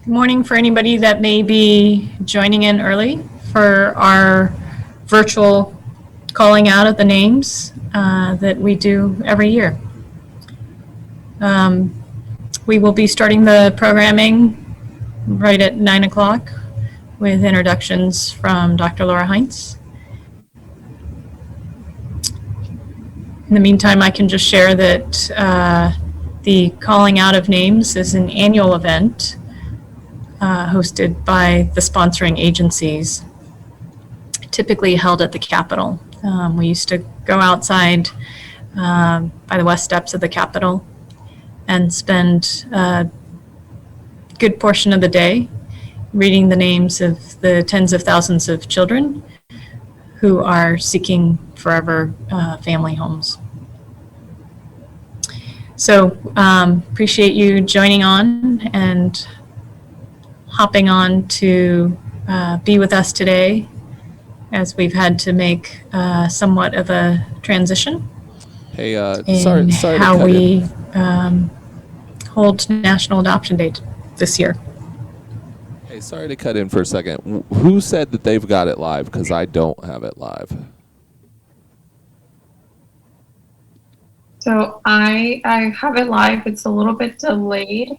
Good morning for anybody that may be joining in early for our virtual calling out of the names that we do every year. We will be starting the programming right at 9 o'clock with introductions from Dr. Laura Heinz. In the meantime, I can just share that the calling out of names is an annual event hosted by the sponsoring agencies, typically held at the Capitol. We used to go outside by the west steps of the Capitol and spend a good portion of the day reading the names of the tens of thousands of children who are seeking forever family homes. So appreciate you joining on and hopping on to be with us today as we've had to make somewhat of a transition. Hey, in sorry how to cut we in. hold National Adoption Day this year. Hey, sorry to cut in for a second. Who said that they've got it live? Because I don't have it live. So I have it live. It's a little bit delayed,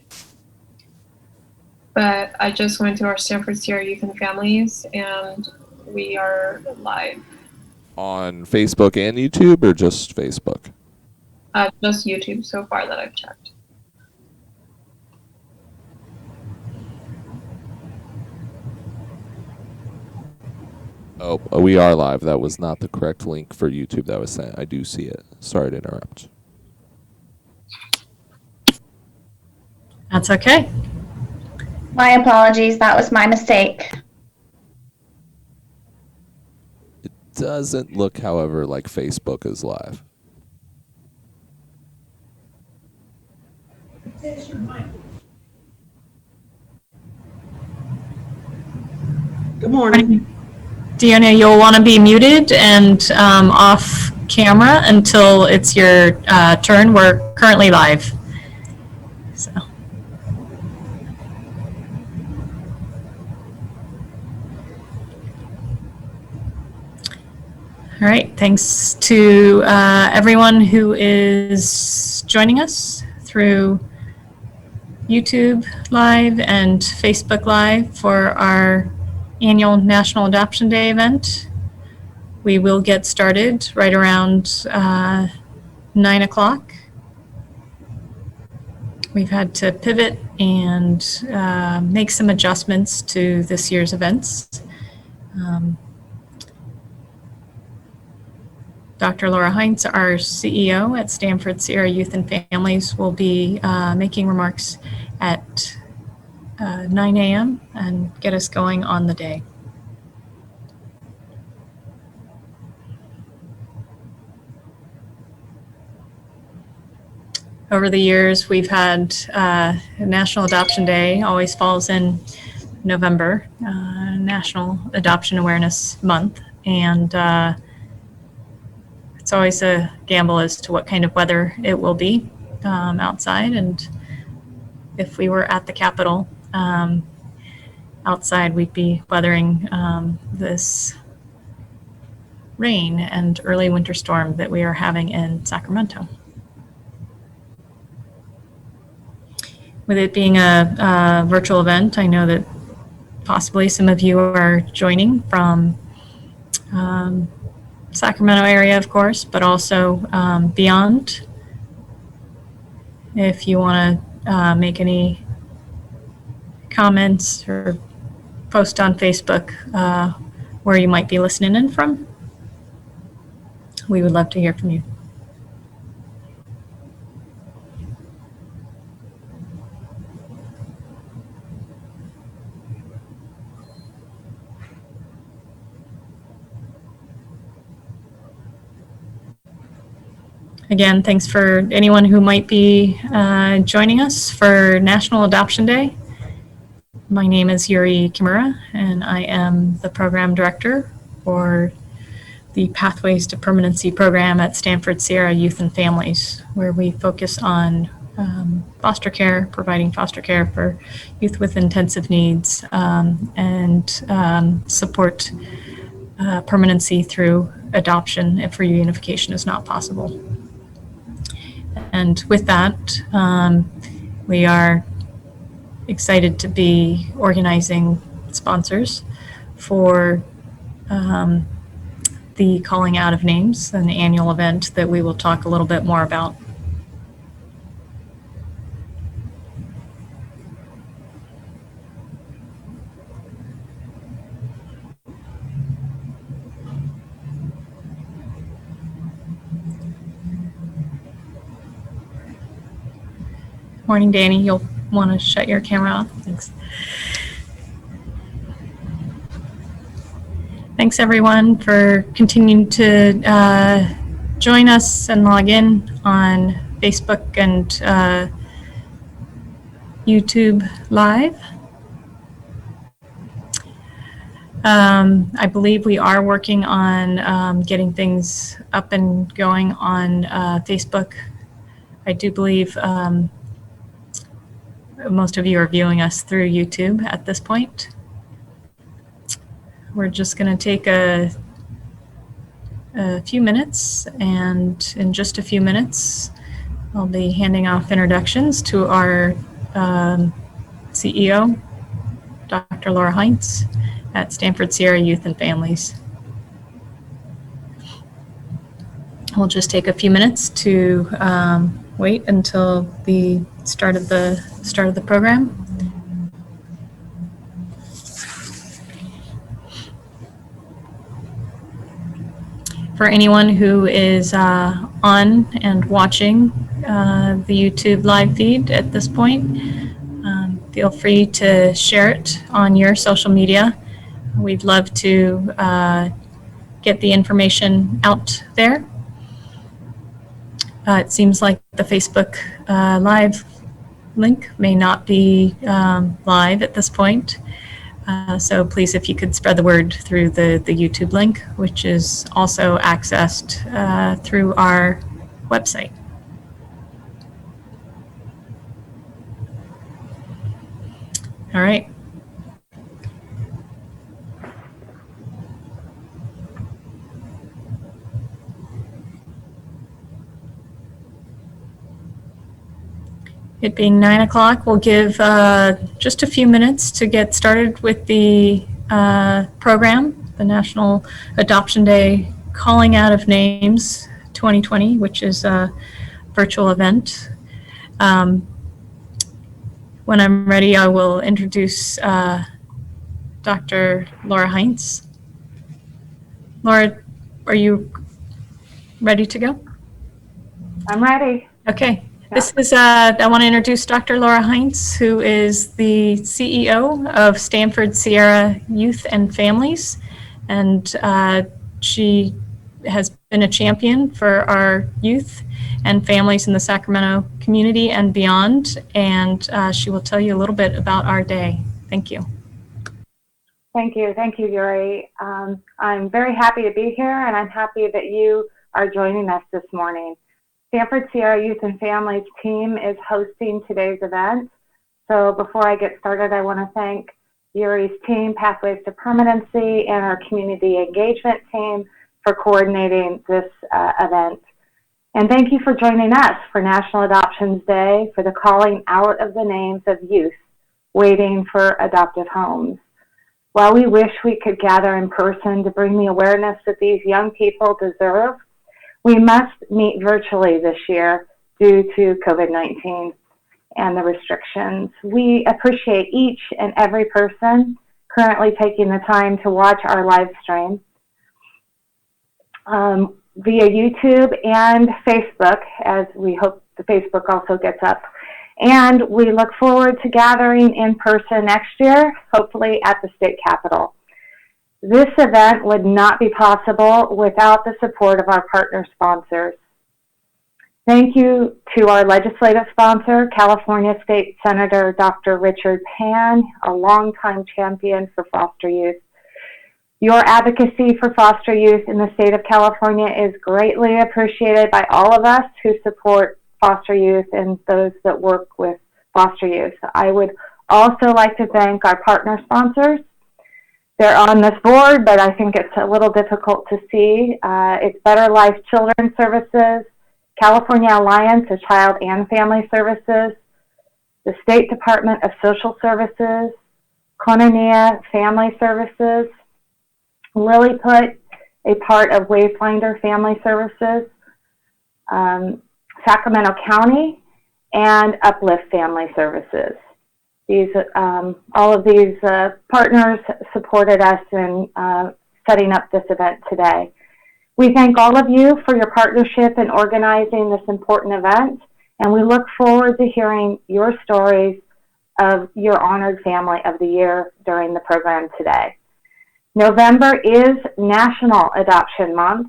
but I just went to our Stanford Sierra Youth and Families, and we are live. On Facebook and YouTube, or just Facebook? Just YouTube so far that I've checked. Oh, we are live. That was not the correct link for YouTube that was sent. I do see it. Sorry to interrupt. That's okay. My apologies. That was my mistake. It doesn't look, however, like Facebook is live. Good morning. Dionya, you'll want to be muted and off camera until it's your turn. We're currently live. So. All right, thanks to everyone who is joining us through YouTube Live and Facebook Live for our annual National Adoption Day event. We will get started right around 9 o'clock. We've had to pivot and make some adjustments to this year's events. Dr. Laura Heinz, our CEO at Stanford Sierra Youth and Families, will be making remarks at 9 a.m. and get us going on the day. Over the years, we've had National Adoption Day, always falls in November, National Adoption Awareness Month, and it's always a gamble as to what kind of weather it will be outside. And if we were at the Capitol outside, we'd be weathering this rain and early winter storm that we are having in Sacramento. With it being a virtual event, I know that possibly some of you are joining from Sacramento area, of course, but also beyond. If you want to make any comments or post on Facebook where you might be listening in from, we would love to hear from you. Again, thanks for anyone who might be joining us for National Adoption Day. My name is Yuri Kimura, and I am the program director for the Pathways to Permanency program at Stanford Sierra Youth and Families, where we focus on foster care, providing foster care for youth with intensive needs, and support permanency through adoption if reunification is not possible. And with that, we are excited to be organizing sponsors for the Calling Out of Names, an annual event that we will talk a little bit more about. Morning, Danny. You'll want to shut your camera off. Thanks. Thanks, everyone, for continuing to join us and log in on Facebook and YouTube Live. I believe we are working on getting things up and going on Facebook. I do believe most of you are viewing us through YouTube at this point. We're just going to take a few minutes, and in just a few minutes, I'll be handing off introductions to our CEO, Dr. Laura Heinz at Stanford Sierra Youth and Families. We'll just take a few minutes to wait until the start of the program. For anyone who is on and watching the YouTube live feed at this point, feel free to share it on your social media. We'd love to get the information out there. It seems like the Facebook Live link may not be live at this point. So please, if you could spread the word through the YouTube link, which is also accessed through our website. All right. It being 9 o'clock, we'll give just a few minutes to get started with the program, the National Adoption Day Calling Out of Names 2020, which is a virtual event. When I'm ready, I will introduce Dr. Laura Heinz. Laura, are you ready to go? I'm ready. Okay. This is, I want to introduce Dr. Laura Heinz, who is the CEO of Stanford Sierra Youth and Families. And she has been a champion for our youth and families in the Sacramento community and beyond. And she will tell you a little bit about our day. Thank you. Thank you. Thank you, Yuri. I'm very happy to be here, and I'm happy that you are joining us this morning. Stanford Sierra Youth and Families team is hosting today's event. So before I get started, I want to thank Yuri's team, Pathways to Permanency, and our community engagement team for coordinating this event. And thank you for joining us for National Adoptions Day for the calling out of the names of youth waiting for adoptive homes. While we wish we could gather in person to bring the awareness that these young people deserve, we must meet virtually this year due to COVID-19 and the restrictions. We appreciate each and every person currently taking the time to watch our live stream via YouTube and Facebook, as we hope the Facebook also gets up. And we look forward to gathering in person next year, hopefully at the state capitol. This event would not be possible without the support of our partner sponsors. Thank you to our legislative sponsor, California State Senator Dr. Richard Pan, a longtime champion for foster youth. Your advocacy for foster youth in the state of California is greatly appreciated by all of us who support foster youth and those that work with foster youth. I would also like to thank our partner sponsors. They're on this board, but I think it's a little difficult to see. It's Better Life Children's Services, California Alliance of Child and Family Services, the State Department of Social Services, Koinonia Family Services, Lilliput, a part of Wayfinder Family Services, Sacramento County, and Uplift Family Services. All of these partners supported us in setting up this event today. We thank all of you for your partnership in organizing this important event, and we look forward to hearing your stories of your honored family of the year during the program today. November is National Adoption Month.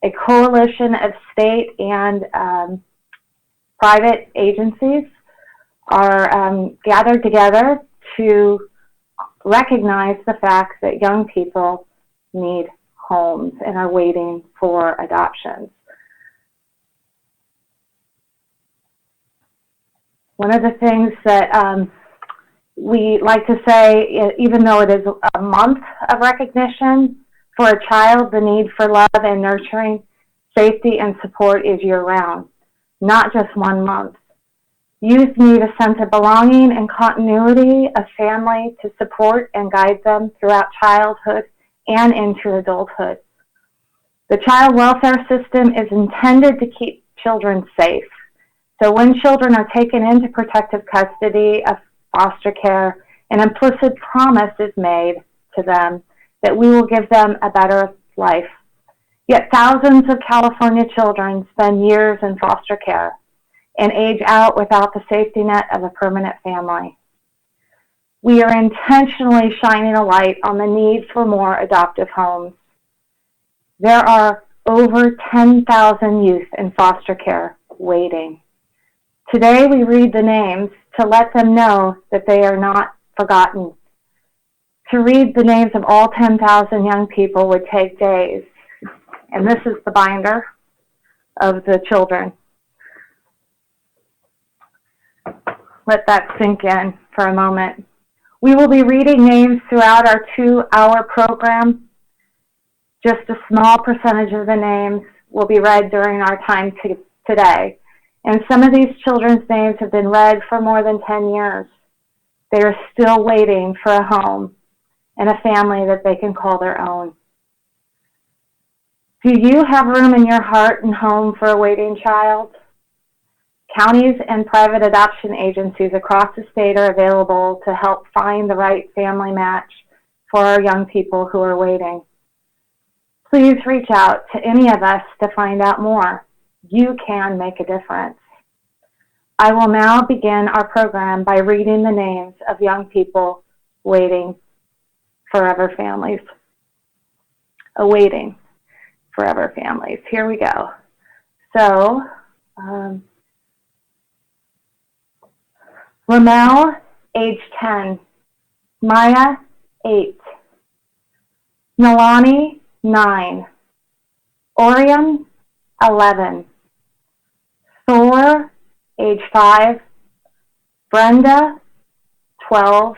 A coalition of state and private agencies are gathered together to recognize the fact that young people need homes and are waiting for adoptions. One of the things that we like to say, even though it is a month of recognition for a child, the need for love and nurturing, safety, and support is year-round, not just 1 month. Youth need a sense of belonging and continuity of family to support and guide them throughout childhood and into adulthood. The child welfare system is intended to keep children safe. So when children are taken into protective custody of foster care, an implicit promise is made to them that we will give them a better life. Yet thousands of California children spend years in foster care and age out without the safety net of a permanent family. We are intentionally shining a light on the need for more adoptive homes. There are over 10,000 youth in foster care waiting. Today we read the names to let them know that they are not forgotten. To read the names of all 10,000 young people would take days. And this is the binder of the children. Let that sink in for a moment. We will be reading names throughout our 2-hour program. Just a small percentage of the names will be read during our time today. And some of these children's names have been read for more than 10 years. They are still waiting for a home and a family that they can call their own. Do you have room in your heart and home for a waiting child? Counties and private adoption agencies across the state are available to help find the right family match for our young people who are waiting. Please reach out to any of us to find out more. You can make a difference. I will now begin our program by reading the names of young people waiting forever families. Awaiting forever families. Here we go. So, Ramel, age 10. Maya, 8. Nalani, 9. Orion, 11. Thor, age 5. Brenda, 12.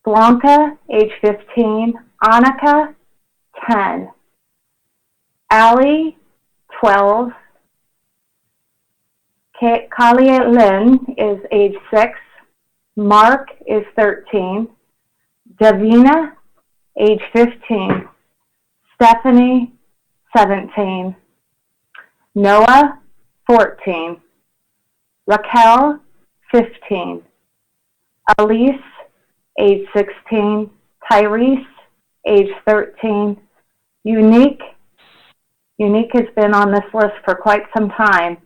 Blanca, age 15. Annika, 10. Allie, 12. Kalia Lynn is age 6. Mark is 13. Davina, age 15. Stephanie, 17. Noah, 14. Raquel, 15. Elise, age 16. Tyrese, age 13. Unique has been on this list for quite some time.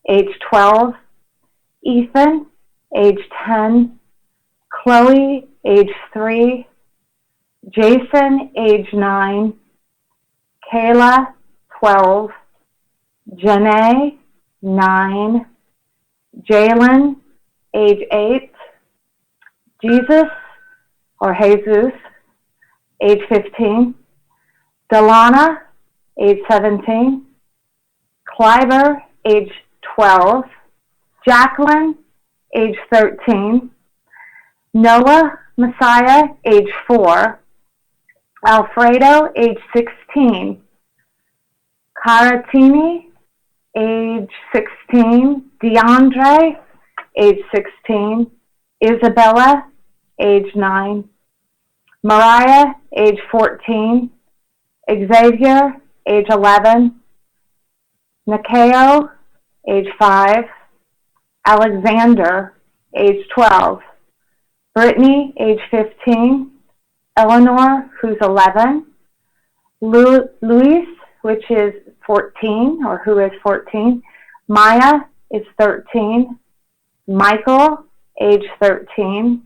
Age 12. Ethan, age 10. Chloe, age 3. Jason, age 9. Kayla, 12. Janae, 9. Jalen, age 8. Jesus, age 15. Delana, age 17. Clyber, age 12. Jacqueline, age 13. Noah Messiah, age 4. Alfredo, age 16. Caratini, age 16. DeAndre, age 16. Isabella, age 9. Mariah, age 14. Xavier, age 11. Nikeo, age 5. Alexander, age 12. Brittany, age 15. Eleanor, who's 11. Luis, which is 14, or who is 14. Maya is 13. Michael, age 13.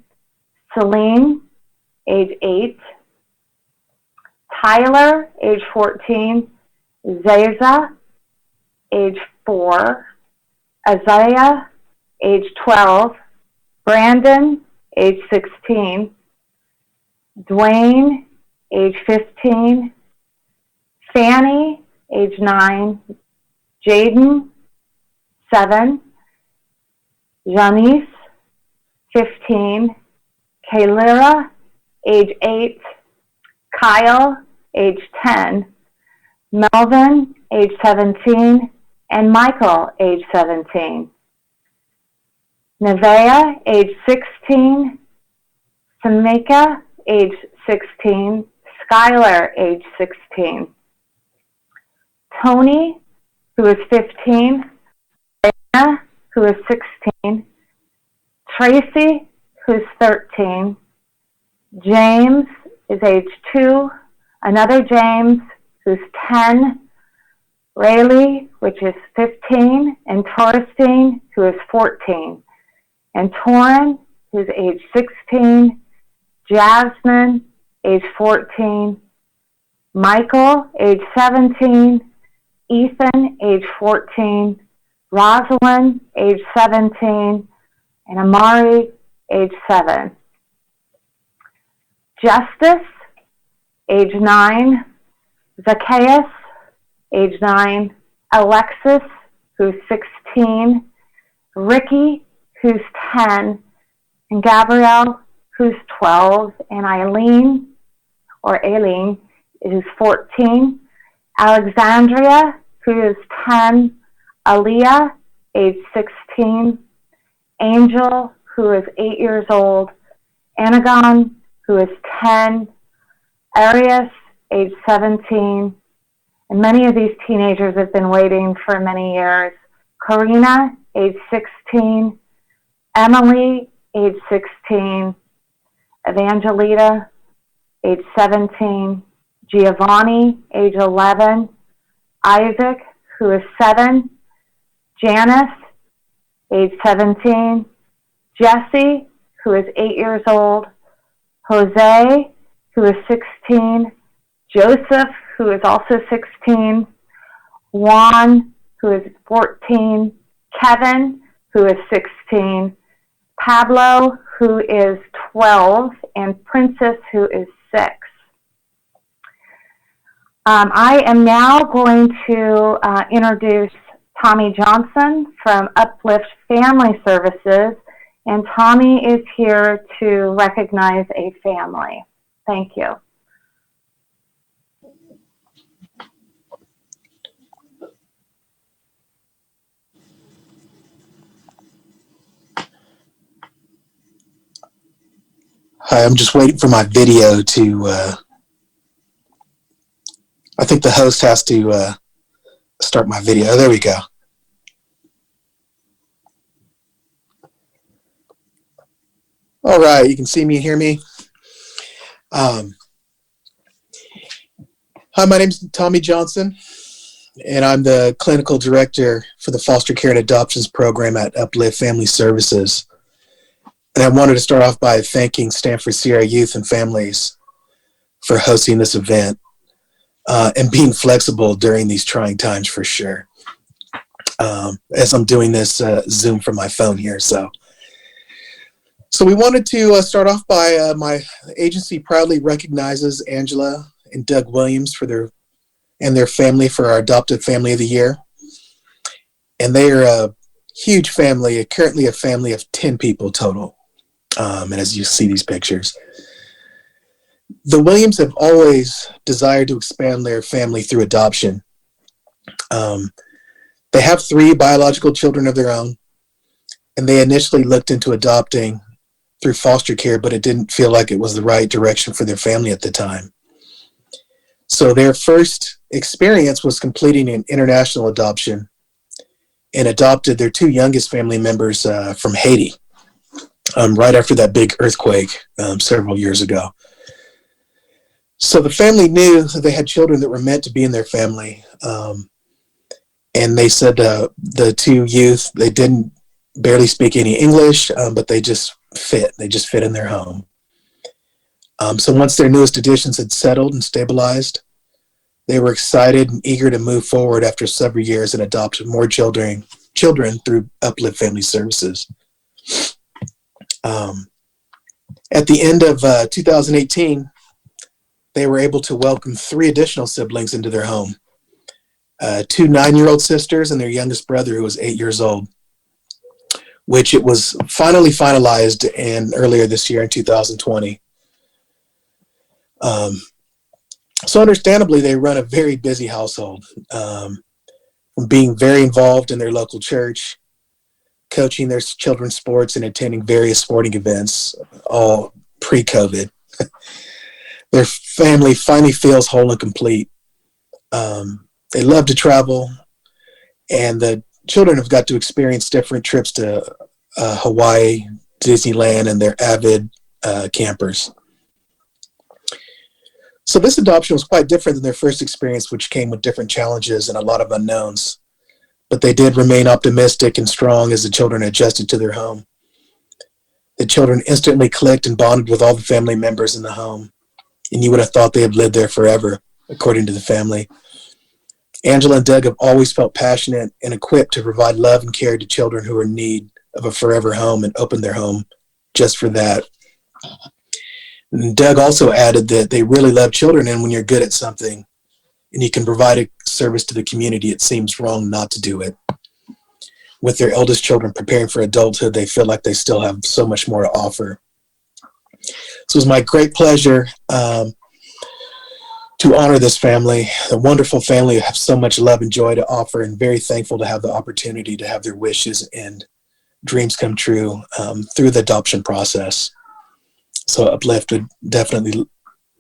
Celine, age 8. Tyler, age 14. Zeza, age 4. Isaiah, age 12. Brandon, age 16. Dwayne, age 15. Fanny, age 9. Jaden, 7. Janice, 15. Kaylira, age 8. Kyle, age 10. Melvin, age 17. And Michael, age 17. Nevaeh, age 16. Samika, age 16. Skylar, age 16. Tony, who is 15. Anna, who is 16. Tracy, who's 13. James is age 2. Another James, who's 10. Rayleigh, which is 15. And Torstein, who is 14. And Torin, who's age 16. Jasmine, age 14. Michael, age 17. Ethan, age 14. Rosalind, age 17. And Amari, age 7. Justice, age 9. Zacchaeus, age 9. Alexis, who's 16. Ricky, who's 10. And Gabrielle, who's 12. And Aileen, who's 14. Alexandria, who is 10. Aaliyah, age 16. Angel, who is 8 years old. Anagon, who is 10. Arius, age 17. And many of these teenagers have been waiting for many years. Karina, age 16. Emily, age 16. Evangelita, age 17. Giovanni, age 11. Isaac, who is 7. Janice, age 17. Jesse, who is 8 years old. Jose, who is 16. Joseph, who is also 16. Juan, who is 14. Kevin, who is 16. Pablo, who is 12. And Princess, who is 6. I am now going to introduce Tommy Johnson from Uplift Family Services, and Tommy is here to recognize a family. Thank you. Hi, I'm just waiting for my video to, I think the host has to start my video. There we go. All right, you can see me and hear me. Hi, my name's Tommy Johnson, and I'm the clinical director for the foster care and adoptions program at Uplift Family Services. And I wanted to start off by thanking Stanford Sierra Youth and Families for hosting this event and being flexible during these trying times for sure. As I'm doing this Zoom from my phone here. So we wanted to start off by my agency proudly recognizes Angela and Doug Williams for their family for our Adopted Family of the Year. And they are huge family, currently a family of 10 people total. And as you see these pictures, the Williams have always desired to expand their family through adoption. They have 3 biological children of their own, and they initially looked into adopting through foster care, but it didn't feel like it was the right direction for their family at the time. So their first experience was completing an international adoption and adopted their 2 youngest family members from Haiti right after that big earthquake several years ago. So the family knew that they had children that were meant to be in their family. And they said the 2 youth, they didn't barely speak any English, but they just fit. They just fit in their home. So once their newest additions had settled and stabilized, they were excited and eager to move forward after several years and adopt more children through Uplift Family Services. At the end of 2018, they were able to welcome 3 additional siblings into their home. 2 9-year-old sisters and their youngest brother, who was 8 years old, which it was finally finalized earlier this year in 2020. So understandably, they run a very busy household, being very involved in their local church, coaching their children's sports, and attending various sporting events, all pre-COVID. Their family finally feels whole and complete. They love to travel, and the children have got to experience different trips to Hawaii, Disneyland, and they're avid campers. So this adoption was quite different than their first experience, which came with different challenges and a lot of unknowns. But they did remain optimistic and strong as the children adjusted to their home. The children instantly clicked and bonded with all the family members in the home, and you would have thought they had lived there forever, according to the family. Angela and Doug have always felt passionate and equipped to provide love and care to children who are in need of a forever home and opened their home just for that. And Doug also added that they really love children, and when you're good at something and you can provide a service to the community, it seems wrong not to do it. With their eldest children preparing for adulthood, they feel like they still have so much more to offer. So it was my great pleasure to honor this family, a wonderful family who have so much love and joy to offer, and very thankful to have the opportunity to have their wishes and dreams come true through the adoption process. So Uplift would definitely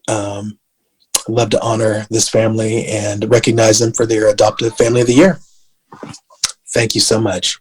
love to honor this family and recognize them for their Adoptive Family of the Year. Thank you so much.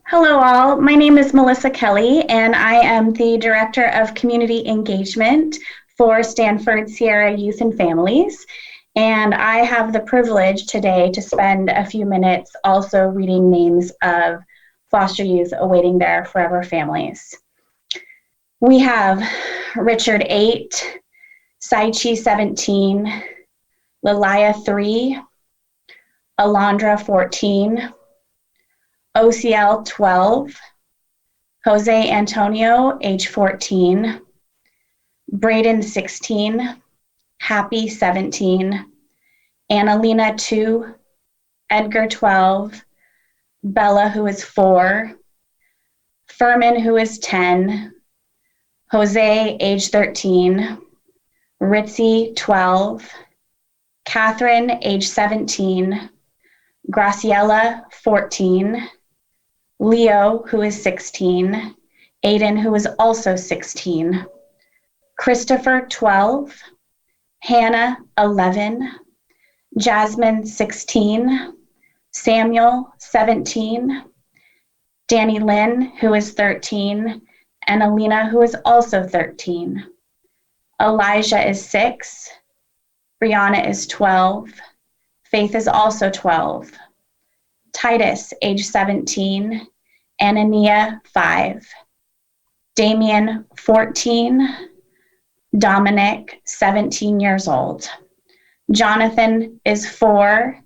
Hello all, my name is Melissa Kelly and I am the Director of Community Engagement for Stanford Sierra Youth and Families. And I have the privilege today to spend a few minutes also reading names of foster youth awaiting their forever families. We have Richard 8, Saichi 17, Lilia 3, Alondra 14, OCL 12, Jose Antonio, age 14, Braden 16, Happy 17, Annalena 2, Edgar 12, Bella who is 4, Furman who is 10, Jose age 13, Ritzy 12, Catherine age 17, Graciela 14, Leo, who is 16, Aiden, who is also 16, Christopher, 12, Hannah, 11, Jasmine, 16, Samuel, 17, Danny Lynn, who is 13, and Alina, who is also 13. Elijah is 6, Brianna is 12, Faith is also 12, Titus, age 17, Anania, 5, Damien, 14, Dominic, 17 years old. Jonathan is 4.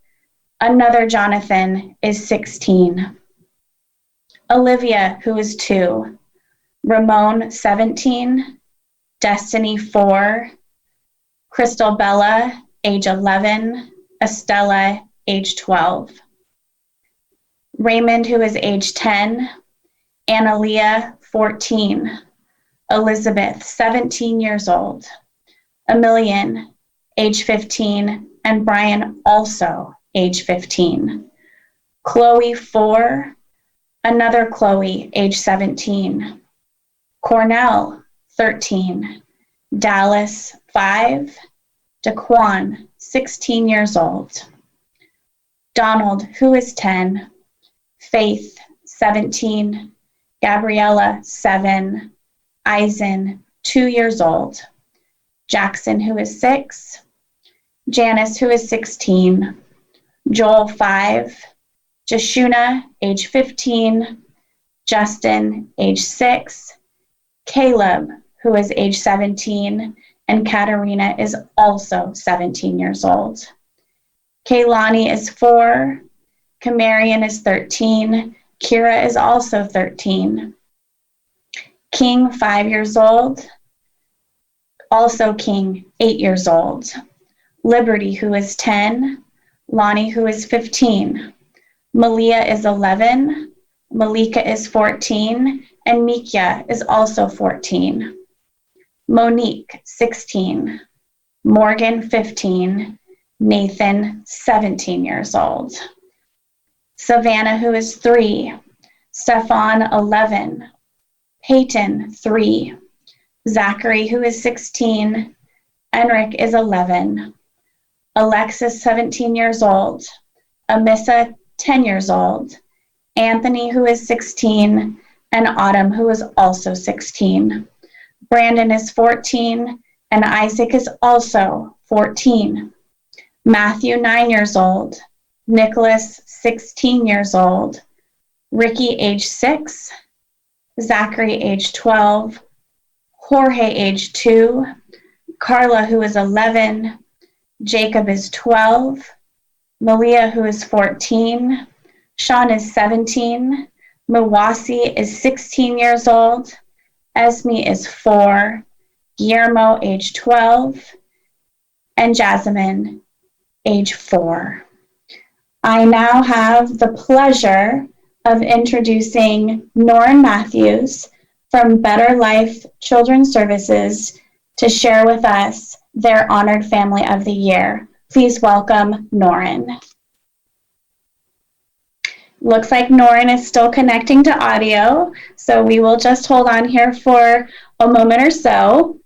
Another Jonathan is 16. Olivia, who is 2. Ramon, 17. Destiny, 4. Crystal Bella, age 11. Estella, age 12. Raymond, who is age 10. Analia, 14. Elizabeth, 17 years old. Emilian, age 15. And Brian, also age 15. Chloe, 4. Another Chloe, age 17. Cornell, 13. Dallas, 5. Daquan, 16 years old. Donald, who is 10. Faith, 17. Gabriella, 7. Eisen, 2 years old. Jackson, who is 6. Janice, who is 16. Joel, 5. Jashuna, age 15. Justin, age 6. Caleb, who is age 17. And Katerina is also 17 years old. Kaylani is 4. Kamarian is 13. Kira is also 13. King, 5 years old. Also King, 8 years old. Liberty, who is 10. Lonnie, who is 15. Malia is 11. Malika is 14. And Mikia is also 14. Monique, 16. Morgan, 15. Nathan, 17 years old. Savannah, who is 3. Stefan, 11. Peyton, 3. Zachary, who is 16. Enric is 11. Alexis, 17 years old. Amissa, 10 years old. Anthony, who is 16. And Autumn, who is also 16. Brandon is 14. And Isaac is also 14. Matthew, 9 years old. Nicholas, 16 years old. Ricky, age 6. Zachary, age 12. Jorge, age 2. Carla, who is 11. Jacob is 12. Malia, who is 14. Sean is 17. Mawasi is 16 years old. Esme is 4. Guillermo, age 12. And Jasmine, age 4. I now have the pleasure of introducing Norn Matthews from Better Life Children's Services to share with us their Honored Family of the Year. Please welcome Norn. Looks like Norn is still connecting to audio, so we will just hold on here for a moment or so.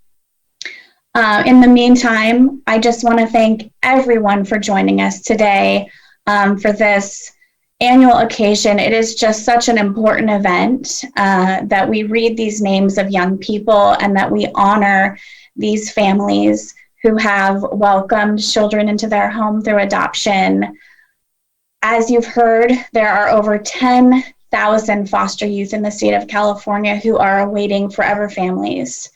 In the meantime, I just want to thank everyone for joining us today for this annual occasion. It is just such an important event that we read these names of young people and that we honor these families who have welcomed children into their home through adoption. As you've heard, there are over 10,000 foster youth in the state of California who are awaiting forever families.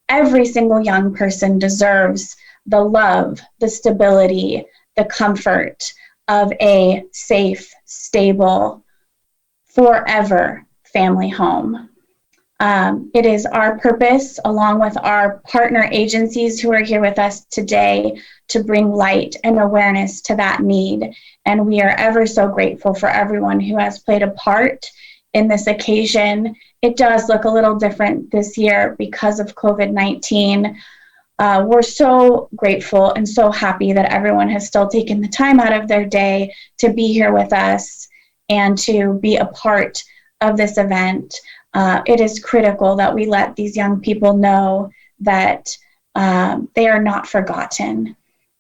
Every single young person deserves the love, the stability, the comfort of a safe, stable, forever family home. It is our purpose, along with our partner agencies who are here with us today, to bring light and awareness to that need. And we are ever so grateful for everyone who has played a part in this occasion. It does look a little different this year because of COVID-19. We're so grateful and so happy that everyone has still taken the time out of their day to be here with us and to be a part of this event. It is critical that we let these young people know that they are not forgotten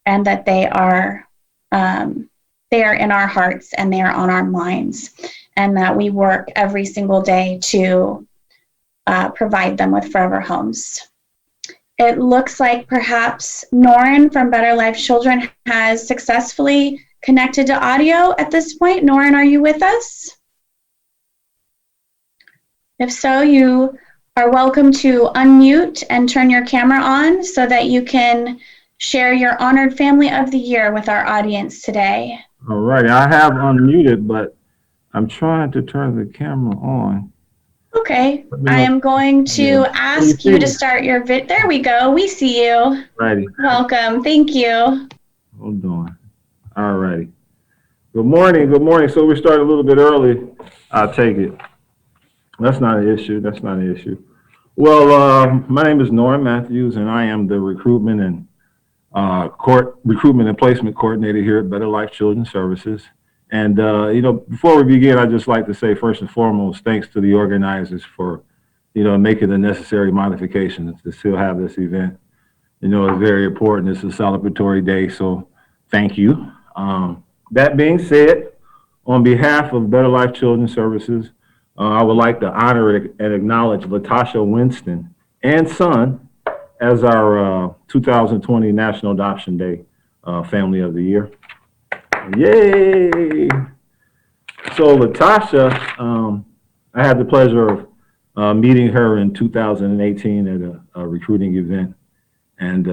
and that they are in our hearts and they are on our minds, and that we work every single day to provide them with forever homes. It looks like perhaps Norn from Better Life Children has successfully connected to audio at this point. Norn, are you with us? If so, you are welcome to unmute and turn your camera on so that you can share your honored family of the year with our audience today. All right, I have unmuted, but I'm trying to turn the camera on. Okay, Let me I know. am going to Yeah. ask see you to me? start your there we go. We see you. Righty. Welcome. Thank you. Hold on. All righty. Good morning. Good morning. So we started a little bit early. I'll take it. That's not an issue. That's not an issue. Well, my name is Norn Matthews, and I am the recruitment and placement coordinator here at Better Life Children's Services. And before we begin, I'd just like to say first and foremost, thanks to the organizers for, making the necessary modifications to still have this event. It's very important. It's a celebratory day, so thank you. That being said, on behalf of Better Life Children's Services, I would like to honor and acknowledge Latasha Winston and son as our 2020 National Adoption Day Family of the Year. Yay! So Latasha, I had the pleasure of meeting her in 2018 at a recruiting event. And,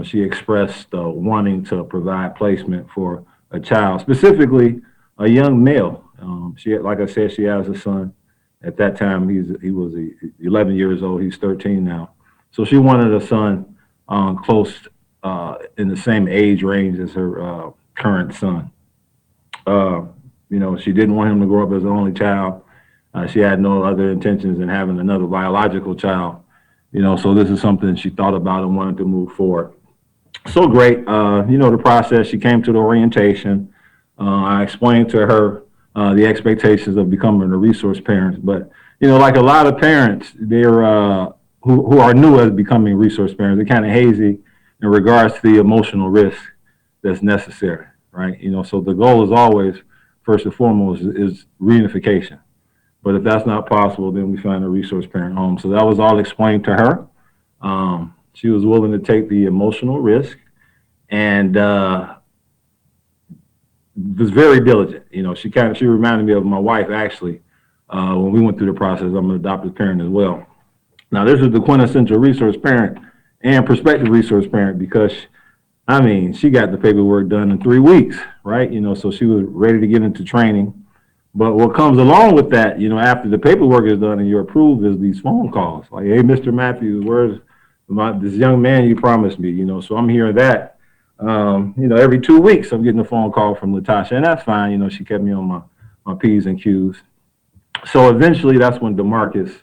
she expressed wanting to provide placement for a child, specifically a young male. Like I said, she has a son. At that time, he was 11 years old. He's 13 now. So she wanted a son close in the same age range as her current son. She didn't want him to grow up as an only child. She had no other intentions in having another biological child. So this is something she thought about and wanted to move forward. So great. The process, she came to the orientation. I explained to her the expectations of becoming a resource parent. But, like a lot of parents, they're who are new as becoming resource parents, they're kind of hazy in regards to the emotional risk that's necessary, right? So the goal is always, first and foremost, is reunification. But if that's not possible, then we find a resource parent home. So that was all explained to her. She was willing to take the emotional risk and was very diligent. She reminded me of my wife, actually, when we went through the process. I'm an adoptive parent as well. Now, this is the quintessential resource parent and prospective resource parent because, she got the paperwork done in 3 weeks, right? So she was ready to get into training. But what comes along with that, after the paperwork is done and you're approved, is these phone calls. Like, hey, Mr. Matthews, where's this young man you promised me? So I'm hearing that. Every 2 weeks I'm getting a phone call from Latasha, and that's fine. She kept me on my P's and Q's. So eventually that's when DeMarcus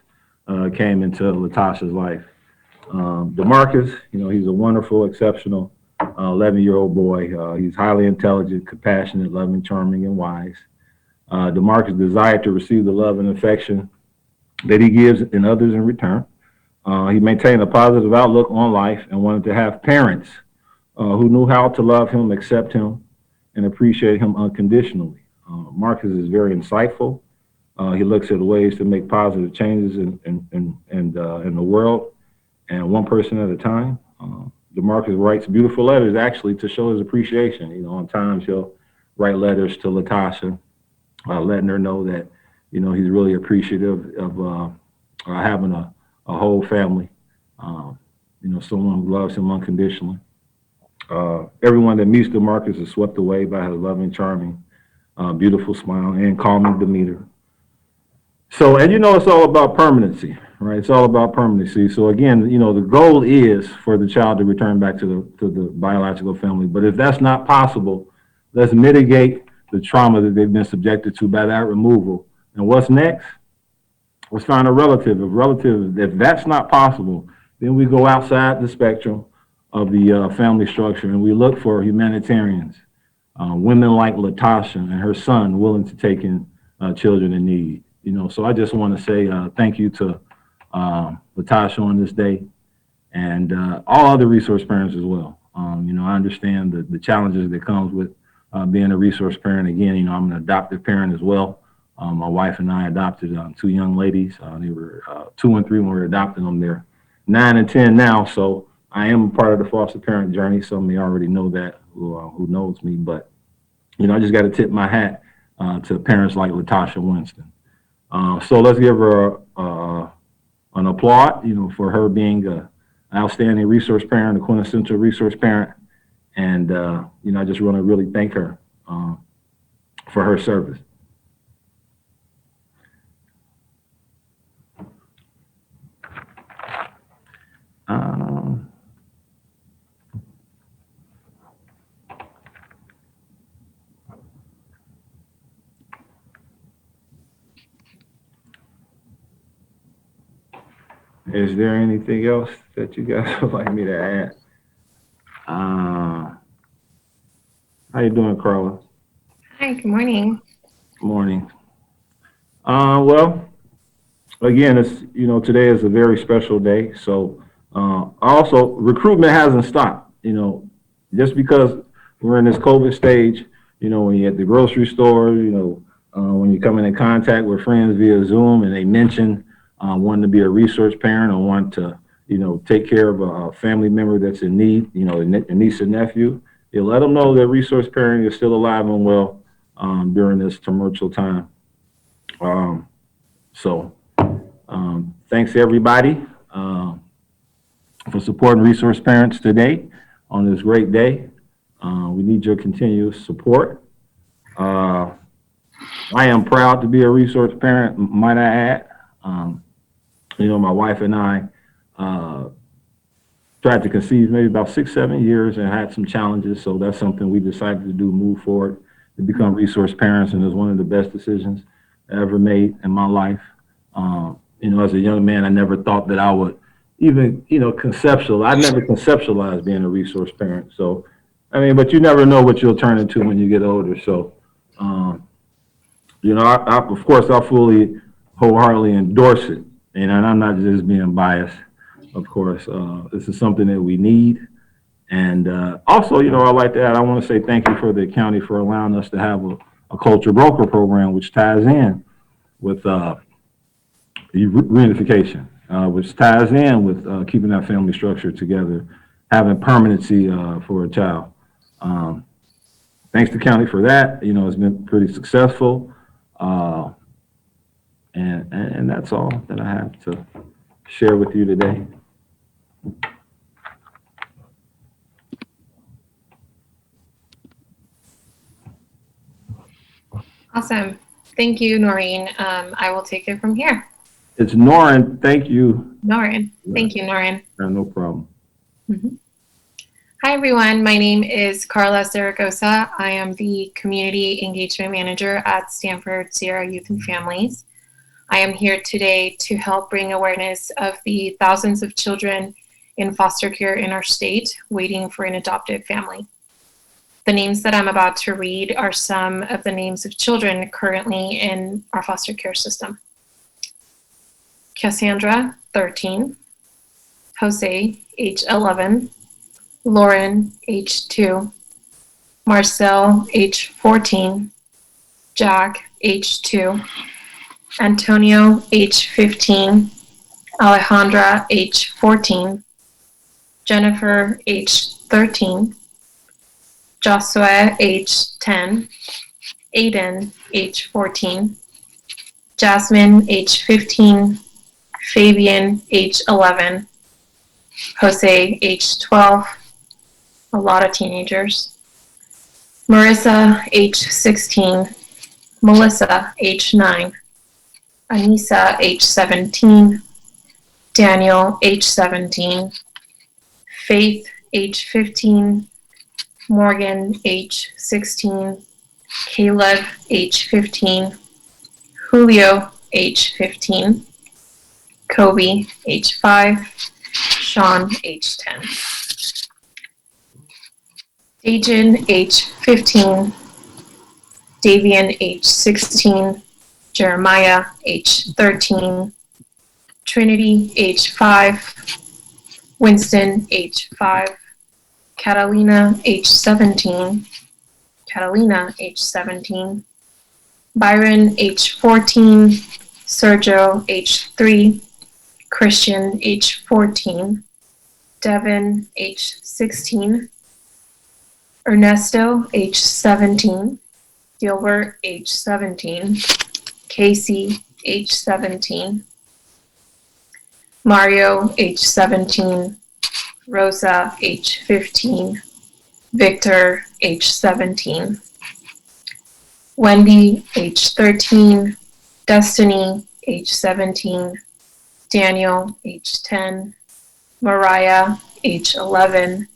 came into Latasha's life. DeMarcus, he's a wonderful, exceptional 11-year-old boy. He's highly intelligent, compassionate, loving, charming, and wise. DeMarcus desired to receive the love and affection that he gives in others in return. He maintained a positive outlook on life and wanted to have parents who knew how to love him, accept him, and appreciate him unconditionally. Marcus is very insightful. He looks at ways to make positive changes in the world, and one person at a time. DeMarcus writes beautiful letters, actually, to show his appreciation. On times he'll write letters to Latasha, letting her know that, he's really appreciative of having a whole family, someone who loves him unconditionally. Everyone that meets DeMarcus is swept away by his loving, charming, beautiful smile and calming demeanor. So, and it's all about permanency, right? It's all about permanency. So again, the goal is for the child to return back to the biological family. But if that's not possible, let's mitigate the trauma that they've been subjected to by that removal. And what's next? Let's find a relative. If that's not possible, then we go outside the spectrum of the family structure and we look for humanitarians, women like Latasha and her son willing to take in children in need. So I just want to say thank you to Latasha on this day and all other resource parents as well. I understand the challenges that comes with being a resource parent. Again, I'm an adoptive parent as well. My wife and I adopted 2 young ladies. They were 2 and 3 when we were adopting them. They're 9 and 10 now. So I am a part of the foster parent journey. Some may already know that who knows me. But, I just got to tip my hat to parents like Latasha Winston. So let's give her a an applaud, for her being an outstanding resource parent, a quintessential resource parent. And, I just want to really thank her for her service. Is there anything else that you guys would like me to add? How you doing, Carla? Hi, good morning. Morning. Well, again, it's, today is a very special day. So also recruitment hasn't stopped, just because we're in this COVID stage, when you're at the grocery store, when you're coming in contact with friends via Zoom and they mention wanting to be a resource parent or want to, take care of a family member that's in need, a niece or nephew, you let them know that resource parenting is still alive and well during this tumultuous time. Thanks to everybody for supporting resource parents today on this great day. We need your continuous support. I am proud to be a resource parent, might I add. My wife and I tried to conceive maybe about 6-7 years and had some challenges. So that's something we decided to do, move forward, to become resource parents. And it was one of the best decisions I ever made in my life. As a young man, I never thought that I would even, I never conceptualized being a resource parent. So, but you never know what you'll turn into when you get older. So, of course, I fully, wholeheartedly endorse it. And I'm not just being biased, of course. This is something that we need. And also, I'd like to add, I want to say thank you for the county for allowing us to have a culture broker program, which ties in with reunification, which ties in with keeping that family structure together, having permanency for a child. Thanks to county for that. It's been pretty successful. And that's all that I have to share with you today. Awesome. Thank you, Noreen. I will take it from here. It's Norn. Thank you. Noreen. Thank you, Noreen. No problem. Mm-hmm. Hi, everyone. My name is Carla Zaragoza. I am the Community Engagement Manager at Stanford Sierra Youth and Families. I am here today to help bring awareness of the thousands of children in foster care in our state waiting for an adopted family. The names that I'm about to read are some of the names of children currently in our foster care system. Cassandra, 13. Jose, age 11. Lauren, age 2. Marcel, age 14. Jack, age 2. Antonio, age 15. Alejandra, age 14. Jennifer, age 13. Joshua, age 10. Aiden, age 14. Jasmine, age 15. Fabian, age 11. Jose, age 12. A lot of teenagers. Marissa, age 16. Melissa, age 9. Anissa, age 17. Daniel, age 17. Faith, age 15. Morgan, age 16. Caleb, age 15. Julio, age 15. Kobe, age 5. Sean, age 10. Dajan, age 15. Davian, age 16. Jeremiah, age 13. Trinity, age 5. Winston, age 5. Catalina, age 17. Catalina, age 17. Byron, age 14. Sergio, age 3. Christian, age 14. Devin, age 16. Ernesto, age 17. Gilbert, age 17. Casey, age 17. Mario, age 17, Rosa, age 15, Victor, age 17, Wendy, age 13, Destiny, age 17, Daniel, age 10, Mariah, age 11,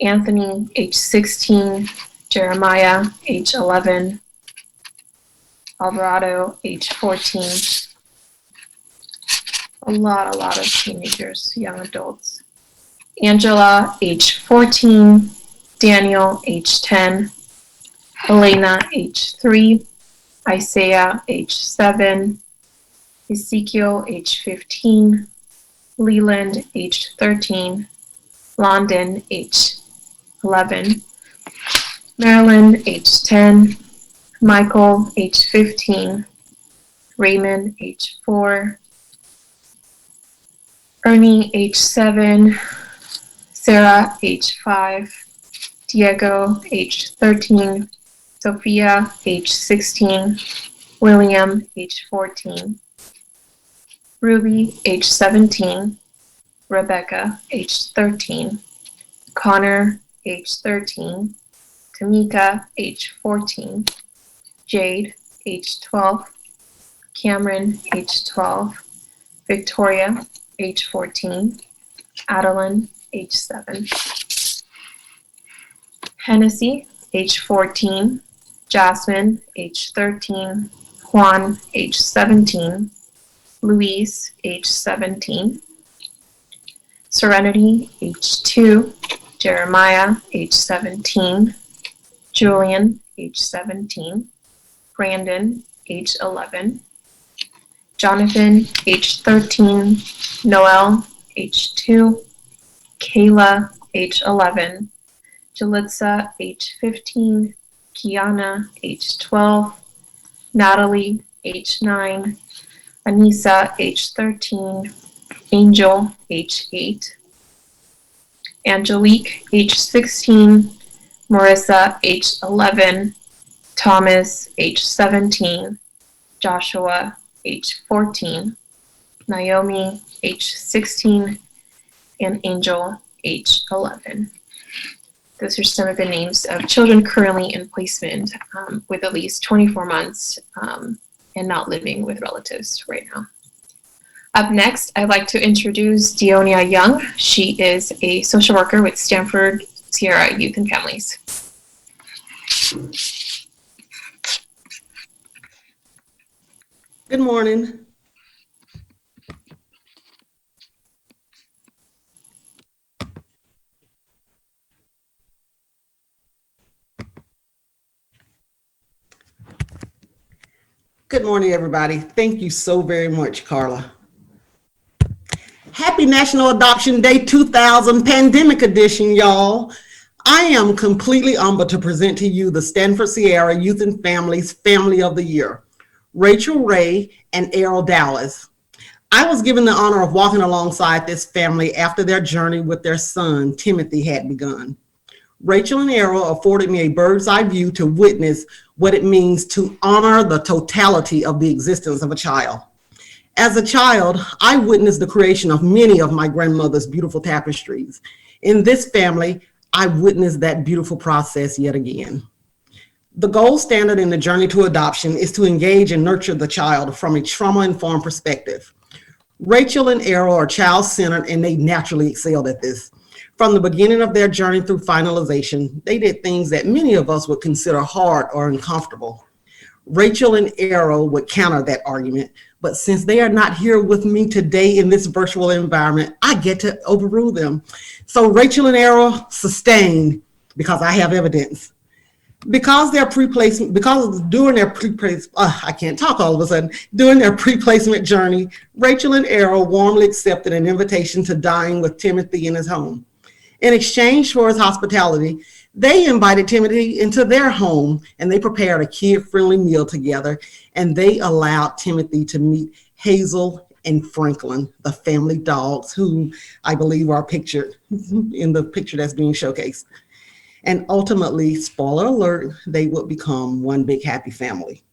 Anthony, age 16, Jeremiah, age 11, Alvarado, age 14. A lot of teenagers, young adults. Angela, age 14, Daniel, age 10, Elena, age 3, Isaiah, age 7, Ezekiel, age 15, Leland, age 13, London, age 11, Marilyn, age 10, Michael, age 15, Raymond, age 4, Ernie, age 7, Sarah, age 5, Diego, age 13, Sophia, age 16, William, age 14, Ruby, age 17, Rebecca, age 13, Connor, age 13, Tamika, age 14, Jade, age 12, Cameron, age 12, Victoria, age 14, Adeline, age 7, Hennessy, age 14, Jasmine, age 13, Juan, age 17, Louise, age 17, Serenity, age 2, Jeremiah, age 17, Julian, age 17, Brandon, age 11, Jonathan, age 13, Noel, age 2, Kayla, age 11, Jalitza, age 15, Kiana, age 12, Natalie, age 9, Anissa, age 13, Angel, age 8, Angelique, age 16, Marissa, age 11, Thomas, age 17, Joshua, age 14, Naomi, age 16, and Angel, age 11. Those are some of the names of children currently in placement with at least 24 months and not living with relatives right now. Up next, I'd like to introduce Dionya Young. She is a social worker with Stanford Sierra Youth and Families. Good morning. Good morning, everybody. Thank you so very much, Carla. Happy National Adoption Day 2000 Pandemic Edition, y'all. I am completely humbled to present to you the Stanford Sierra Youth and Families Family of the Year, Rachel Ray and Errol Dallas. I was given the honor of walking alongside this family after their journey with their son, Timothy, had begun. Rachel and Errol afforded me a bird's eye view to witness what it means to honor the totality of the existence of a child. As a child, I witnessed the creation of many of my grandmother's beautiful tapestries. In this family, I witnessed that beautiful process yet again. The gold standard in the journey to adoption is to engage and nurture the child from a trauma-informed perspective. Rachel and Errol are child-centered and they naturally excelled at this. From the beginning of their journey through finalization, they did things that many of us would consider hard or uncomfortable. Rachel and Errol would counter that argument, but since they are not here with me today in this virtual environment, I get to overrule them. So Rachel and Errol sustained because I have evidence. Because during their pre-placement journey, Rachel and Errol warmly accepted an invitation to dine with Timothy in his home. In exchange for his hospitality, they invited Timothy into their home and they prepared a kid-friendly meal together, and they allowed Timothy to meet Hazel and Franklin, the family dogs, who I believe are pictured in the picture that's being showcased. And ultimately, spoiler alert, they would become one big happy family.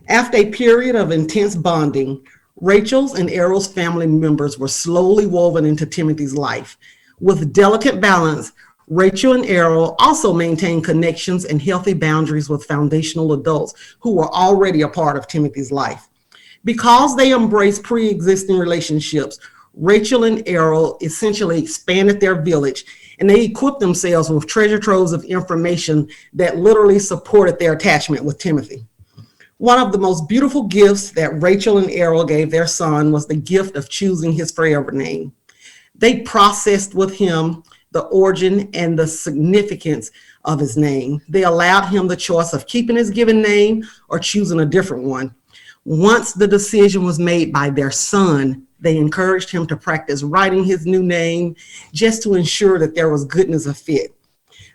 After a period of intense bonding, Rachel's and Errol's family members were slowly woven into Timothy's life. With delicate balance, Rachel and Errol also maintained connections and healthy boundaries with foundational adults who were already a part of Timothy's life. Because they embraced pre-existing relationships, Rachel and Errol essentially expanded their village, and they equipped themselves with treasure troves of information that literally supported their attachment with Timothy. One of the most beautiful gifts that Rachel and Errol gave their son was the gift of choosing his forever name. They processed with him the origin and the significance of his name. They allowed him the choice of keeping his given name or choosing a different one. Once the decision was made by their son, they encouraged him to practice writing his new name just to ensure that there was goodness of fit.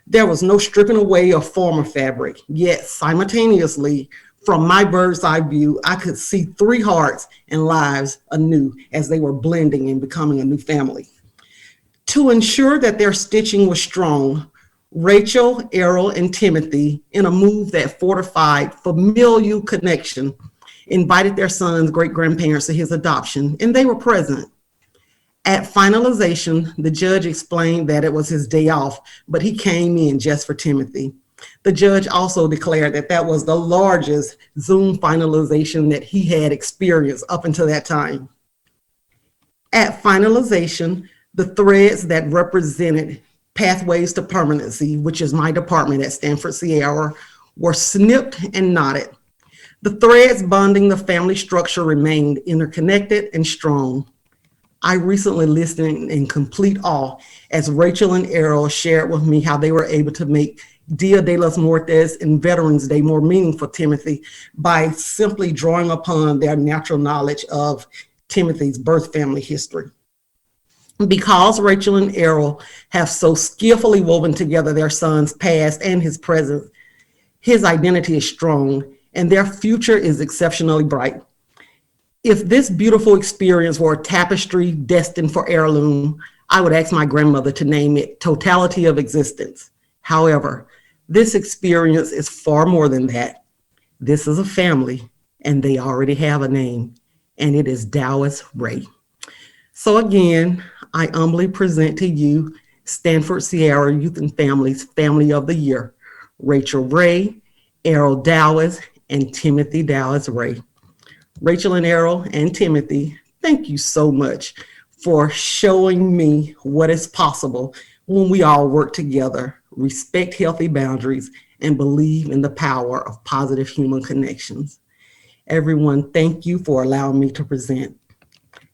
There was no stripping away of former fabric, yet simultaneously, from my bird's eye view, I could see three hearts and lives anew as they were blending and becoming a new family. To ensure that their stitching was strong, Rachel, Errol, and Timothy, in a move that fortified familial connection, invited their son's great-grandparents to his adoption, and they were present. At finalization, the judge explained that it was his day off, but he came in just for Timothy. The judge also declared that that was the largest Zoom finalization that he had experienced up until that time. At finalization, the threads that represented Pathways to Permanency, which is my department at Stanford Sierra, were snipped and knotted. The threads bonding the family structure remained interconnected and strong. I recently listened in complete awe as Rachel and Errol shared with me how they were able to make Dia de los Muertos and Veterans Day more meaningful to Timothy by simply drawing upon their natural knowledge of Timothy's birth family history. Because Rachel and Errol have so skillfully woven together their son's past and his present, his identity is strong and their future is exceptionally bright. If this beautiful experience were a tapestry destined for heirloom, I would ask my grandmother to name it Totality of Existence. However, this experience is far more than that. This is a family, and they already have a name, and it is Dallas Ray. So again, I humbly present to you Stanford Sierra Youth and Families Family of the Year, Rachel Ray, Errol Dallas, and Timothy Dallas Ray. Rachel and Errol and Timothy, thank you so much for showing me what is possible when we all work together, respect healthy boundaries, and believe in the power of positive human connections. Everyone, thank you for allowing me to present.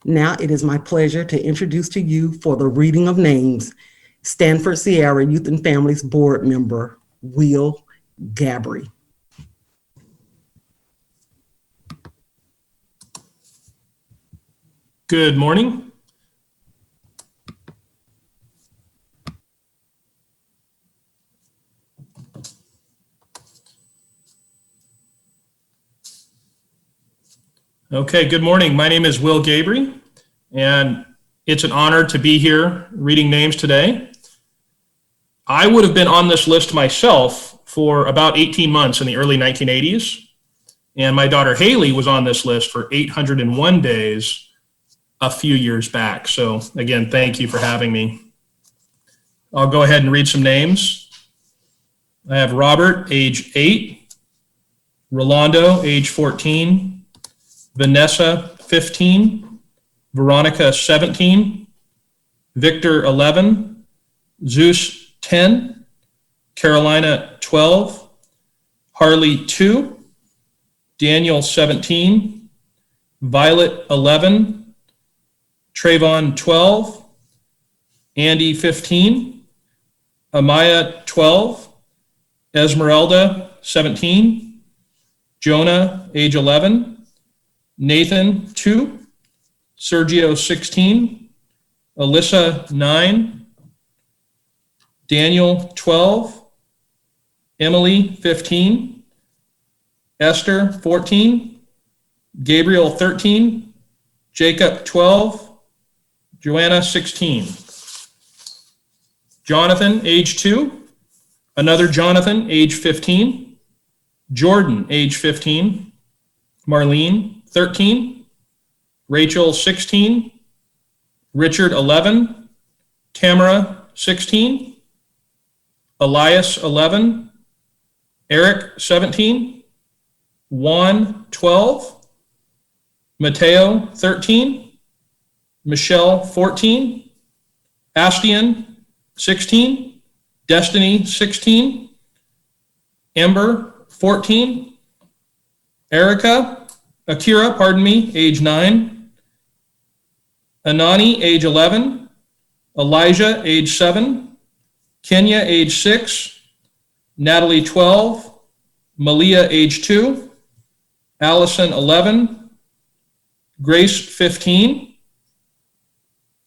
Now it is my pleasure to introduce to you for the reading of names, Stanford Sierra Youth and Families Board Member, Will Gabry. Good morning. Okay, good morning. My name is Will Gabry, and it's an honor to be here reading names today. I would have been on this list myself for about 18 months in the early 1980s, and my daughter Haley was on this list for 801 days a few years back. So again, thank you for having me. I'll go ahead and read some names. I have Robert, age 8, Rolando, age 14, Vanessa, 15, Veronica, 17, Victor, 11, Zeus, 10, Carolina, 12, Harley, 2, Daniel, 17, Violet, 11, Trayvon, 12, Andy, 15, Amaya, 12, Esmeralda, 17, Jonah, age 11, Nathan, 2, Sergio, 16, Alyssa, 9, Daniel, 12, Emily, 15, Esther, 14, Gabriel, 13, Jacob, 12, Joanna, 16. Jonathan, age 2. Another Jonathan, age 15. Jordan, age 15. Marlene, 13. Rachel, 16. Richard, 11. Tamara, 16. Elias, 11. Eric, 17. Juan, 12. Mateo, 13. Michelle, 14. Astian, 16. Destiny, 16. Amber, 14. Akira, age 9. Anani, age 11. Elijah, age 7. Kenya, age 6. Natalie, 12. Malia, age 2. Allison, 11. Grace, 15.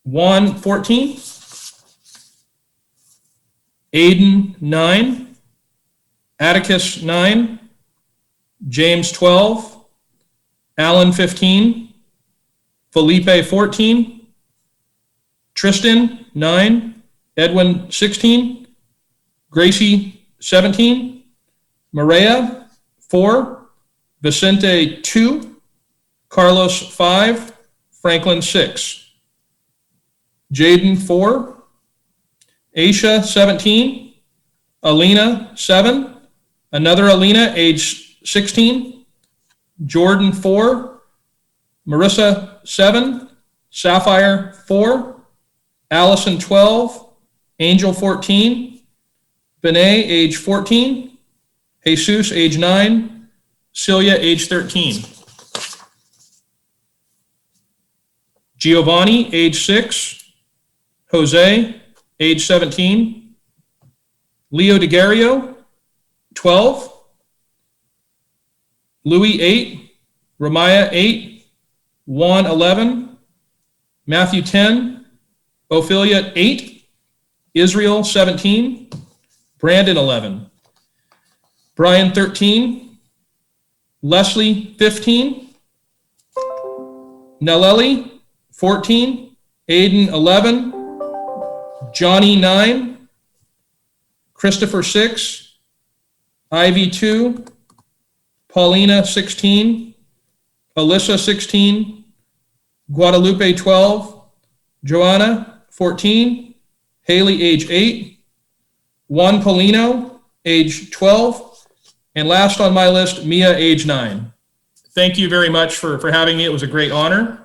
Juan, 14. Aiden, 9. Atticus, 9. James, 12. Alan, 15. Felipe, 14. Tristan, 9. Edwin, 16. Gracie, 17. Maria, 4. Vicente, 2. Carlos, 5. Franklin, 6. Jaden, 4. Aisha, 17. Alina, 7. Another Alina, age 16. Jordan, 4. Marissa, 7. Sapphire, 4. Allison, 12. Angel, 14. Benet, age 14. Jesus, age 9. Celia, age 13. Giovanni, age 6. Jose, age 17. Leo DeGario, 12. Louis, 8. Ramaya, 8. Juan, 11. Matthew, 10. Ophelia, 8. Israel, 17. Brandon, 11. Brian, 13. Leslie, 15. Nelleli, 14. Aiden, 11. Johnny, 9. Christopher, 6. Ivy, 2. Paulina, 16. Alyssa, 16. Guadalupe, 12. Joanna, 14. Haley, age 8. Juan Polino, age 12. And last on my list, Mia, age 9. Thank you very much for having me. It was a great honor.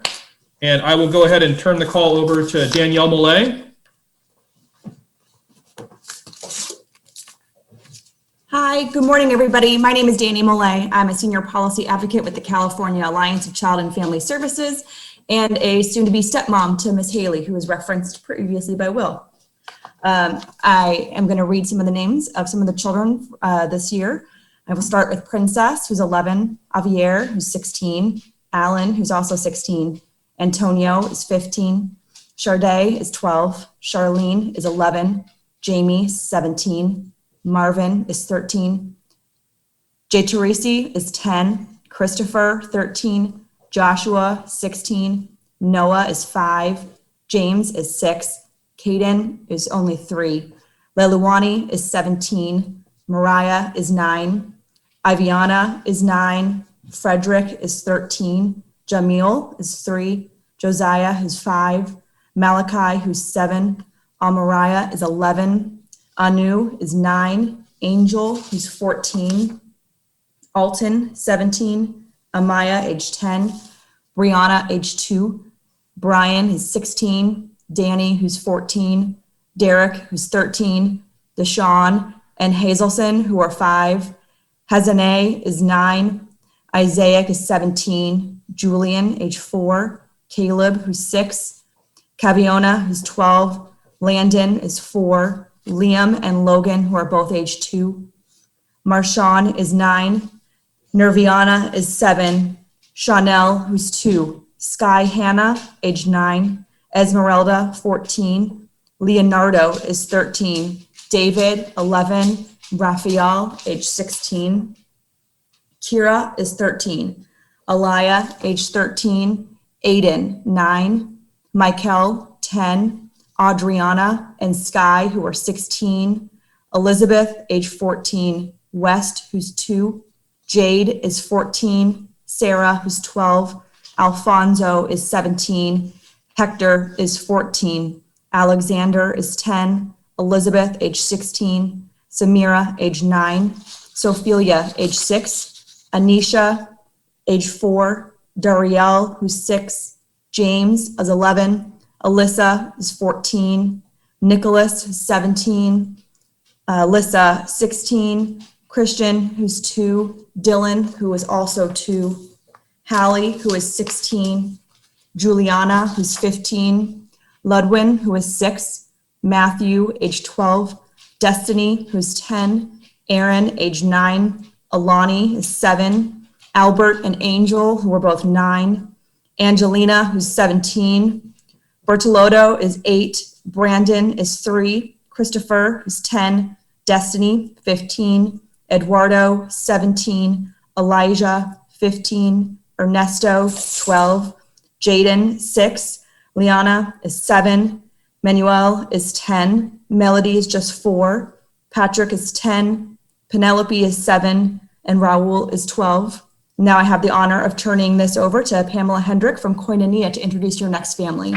And I will go ahead and turn the call over to Danielle Millay. Hi, good morning, everybody. My name is Dani Millay. I'm a senior policy advocate with the California Alliance of Child and Family Services and a soon-to-be stepmom to Miss Haley, who was referenced previously by Will. I am going to read some of the names of some of the children this year. I will start with Princess, who's 11, Javier, who's 16, Alan, who's also 16, Antonio is 15, Charday is 12, Charlene is 11, Jamie, 17, Marvin is 13, Jay Teresi is 10, Christopher, 13, Joshua, 16, Noah is 5, James is 6, Caden is only 3, Leluani is 17, Mariah is 9, Iviana is 9, Frederick is 13, Jamil is 3, Josiah who's 5, Malachi who's 7, Amariah is 11, Anu is 9, Angel who's 14, Alton 17, Amaya age 10, Brianna age 2, Brian is 16, Danny who's 14, Derek who's 13, Deshaun and Hazelson who are 5, Hazane is 9, Isaiah is 17, Julian age 4, Caleb who's 6, Caviona who's 12, Landon is 4, Liam and Logan, who are both age 2. Marshawn is 9. Nerviana is 7. Chanel, who's 2. Sky Hannah, age 9. Esmeralda, 14. Leonardo is 13. David, 11. Raphael, age 16. Kira is 13. Aliyah, age 13. Aiden, 9. Michael, 10. Adriana and Sky, who are 16, Elizabeth, age 14, West, who's 2, Jade is 14, Sarah, who's 12, Alfonso is 17. Hector is 14. Alexander is 10. Elizabeth, age 16. Samira, age 9. Sophia, age 6. Anisha, age 4. Darielle, who's 6. James is 11. Alyssa is 14. Nicholas, who's 17. Alyssa, 16. Christian, who's 2. Dylan, who is also 2. Hallie, who is 16. Juliana, who's 15. Ludwin, who is 6. Matthew, age 12. Destiny, who's 10. Aaron, age 9. Alani is 7. Albert and Angel, who are both 9. Angelina, who's 17. Bertolotto is 8. Brandon is 3. Christopher is 10. Destiny, 15. Eduardo, 17. Elijah, 15. Ernesto, 12. Jaden, 6. Liana is 7. Manuel is 10. Melody is just 4. Patrick is 10. Penelope is 7. And Raul is 12. Now I have the honor of turning this over to Pamela Hendrick from Koinonia to introduce your next family.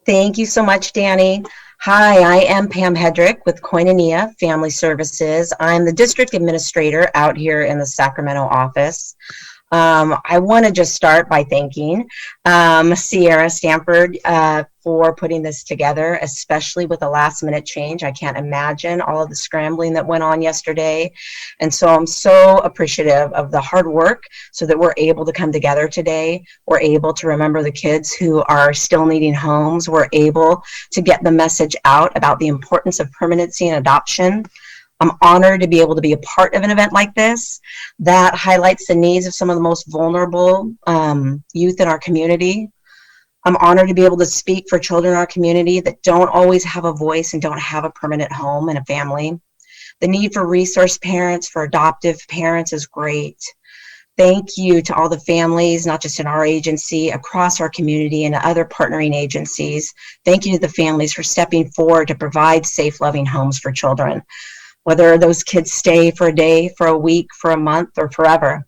Thank you so much, Danny. Hi, I am Pam Hedrick with Koinonia Family Services. I'm the district administrator out here in the Sacramento office. I want to just start by thanking Sierra Stanford for putting this together, especially with the last minute change. I can't imagine all of the scrambling that went on yesterday. And so I'm so appreciative of the hard work so that we're able to come together today. We're able to remember the kids who are still needing homes. We're able to get the message out about the importance of permanency and adoption. I'm honored to be able to be a part of an event like this that highlights the needs of some of the most vulnerable youth in our community. I'm honored to be able to speak for children in our community that don't always have a voice and don't have a permanent home and a family. The need for resource parents, for adoptive parents is great. Thank you to all the families, not just in our agency, across our community and other partnering agencies. Thank you to the families for stepping forward to provide safe, loving homes for children, whether those kids stay for a day, for a week, for a month, or forever.